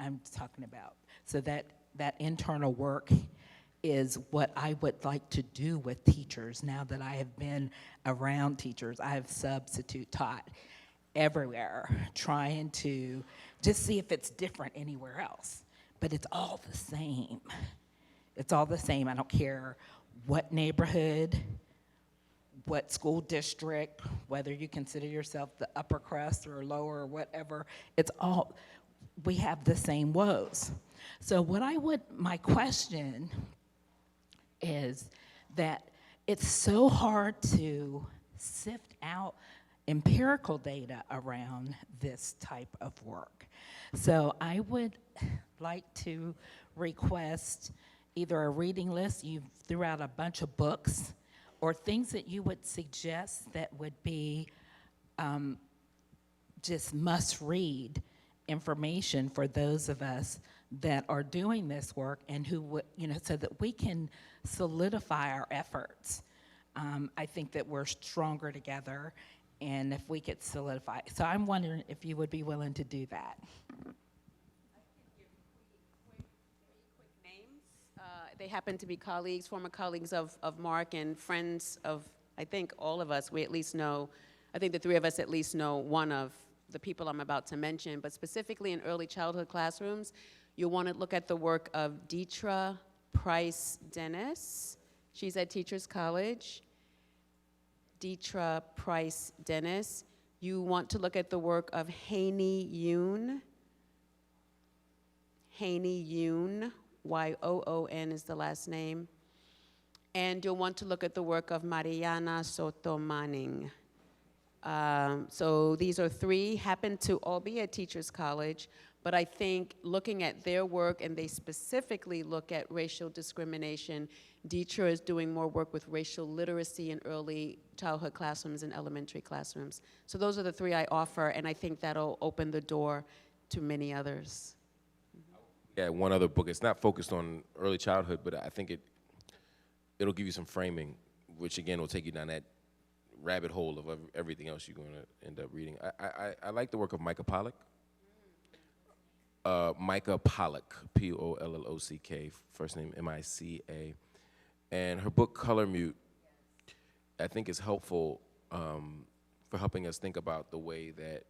about. So that internal work is what I would like to do with teachers. Now that I have been around teachers, I have substitute taught everywhere, trying to just see if it's different anywhere else. But it's all the same. It's all the same. I don't care what neighborhood, what school district, whether you consider yourself the upper crust or lower or whatever. It's all, we have the same woes. So my question is that it's so hard to sift out empirical data around this type of work. So I would like to request either a reading list, you threw out a bunch of books, or things that you would suggest that would be just must-read information for those of us that are doing this work, and who would, so that we can solidify our efforts. I think that we're stronger together, and if we could solidify. So I'm wondering if you would be willing to do that. They happen to be colleagues, former colleagues of Marc, and friends of, I think, all of us. We at least know, I think the three of us at least know one of the people I'm about to mention. But specifically in early childhood classrooms, you'll want to look at the work of Deetra Price Dennis. She's at Teachers College. Deetra Price Dennis. You want to look at the work of Haney Yoon. Haney Yoon. Y-O-O-N is the last name. And you'll want to look at the work of Mariana Soto Manning. So these are three, happen to all be at Teachers College, but I think looking at their work, and they specifically look at racial discrimination. Deetra is doing more work with racial literacy in early childhood classrooms and elementary classrooms. So those are the three I offer, and I think that'll open the door to many others. Yeah, one other book. It's not focused on early childhood, but I think it'll give you some framing, which again will take you down that rabbit hole of everything else you're going to end up reading. I like the work of Micah Pollock. Micah Pollock, P-O-L-L-O-C-K, first name M-I-C-A. And her book, Color Mute, I think is helpful for helping us think about the way that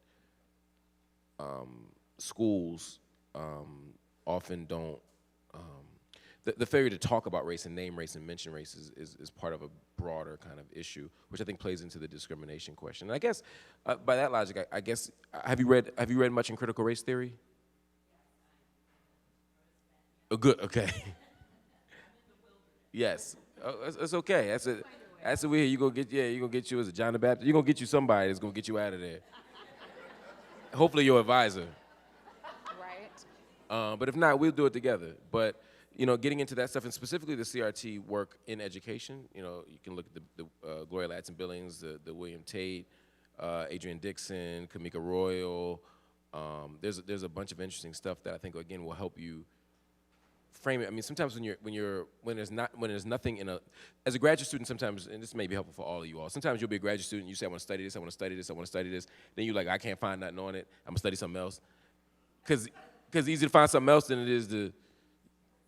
schools often don't, the failure to talk about race and name race and mention race is part of a broader kind of issue, which I think plays into the discrimination question. And I guess, by that logic, I guess, have you read much in critical race theory? Oh, good, okay. Yes, it's okay. That's the way you gonna get. Yeah, you gonna get you as a John the Baptist. You gonna get you somebody that's gonna get you out of there. Hopefully, your advisor. Right. But if not, we'll do it together. But getting into that stuff, and specifically the CRT work in education. You can look at the Gloria Ladson-Billings, the William Tate, Adrienne Dixon, Kamika Royal. There's a bunch of interesting stuff that I think again will help you frame it. I mean, sometimes when there's nothing as a graduate student, sometimes, and this may be helpful for all of you all, sometimes you'll be a graduate student, you say, I want to study this, I want to study this, I want to study this. Then you're like, I can't find nothing on it, I'm going to study something else. Because it's easier to find something else than it is to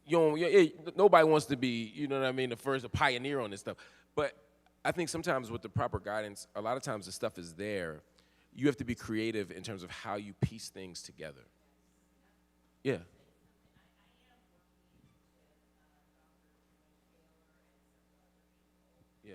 nobody wants to be, you know what I mean, the first a pioneer on this stuff. But I think sometimes with the proper guidance, a lot of times the stuff is there. You have to be creative in terms of how you piece things together. Yeah. Yeah.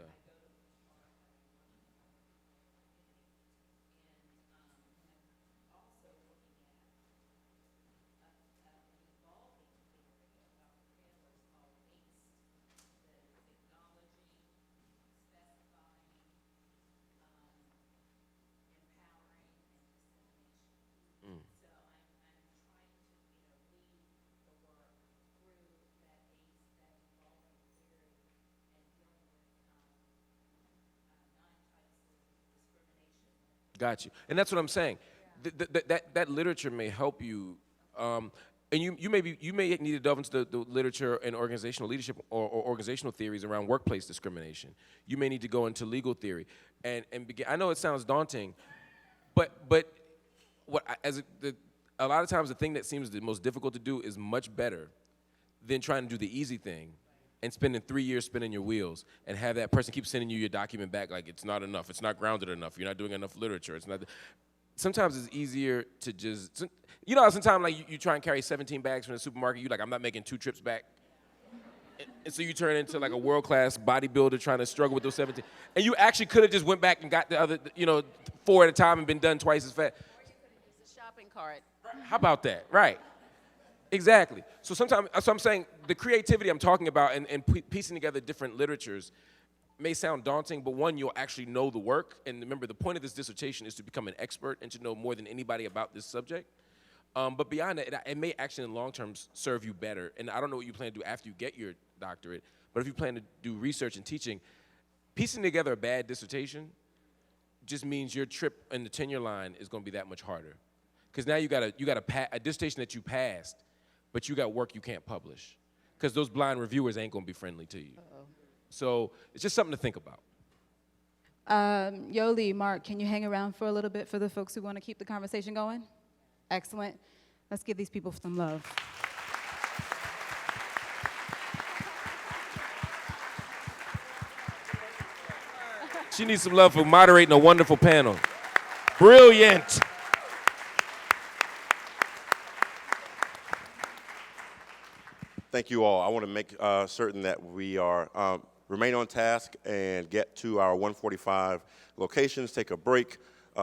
Got you. And that's what I'm saying. That literature may help you, and you may need to delve into the literature and organizational leadership or organizational theories around workplace discrimination. You may need to go into legal theory and begin. I know it sounds daunting, but a lot of times the thing that seems the most difficult to do is much better than trying to do the easy thing and spending 3 years spinning your wheels and have that person keep sending you your document back like it's not enough, it's not grounded enough, you're not doing enough literature, it's not. Sometimes it's easier to just, you know, sometimes like you try and carry 17 bags from the supermarket, you're like, I'm not making 2 trips back. And so you turn into like a world-class bodybuilder trying to struggle with those 17. And you actually could have just went back and got the other, 4 at a time and been done twice as fast. Or you could have used a shopping cart. How about that? Right. Exactly. So sometimes, so I'm saying the creativity I'm talking about and piecing together different literatures may sound daunting, but one, you'll actually know the work. And remember, the point of this dissertation is to become an expert and to know more than anybody about this subject. But beyond that, it may actually in the long term serve you better. And I don't know what you plan to do after you get your doctorate, but if you plan to do research and teaching, piecing together a bad dissertation just means your trip in the tenure line is going to be that much harder. Because now you got a dissertation that you passed, but you got work you can't publish. Because those blind reviewers ain't going to be friendly to you. Uh-oh. So it's just something to think about. Yoli, Marc, can you hang around for a little bit for the folks who want to keep the conversation going? Excellent. Let's give these people some love. She needs some love for moderating a wonderful panel. Brilliant. Thank you all. I want to make certain that we are remain on task and get to our 145 locations, take a break,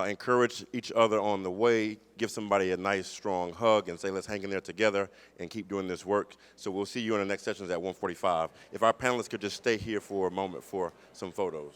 encourage each other on the way, give somebody a nice strong hug and say, let's hang in there together and keep doing this work. So we'll see you in the next sessions at 145. If our panelists could just stay here for a moment for some photos.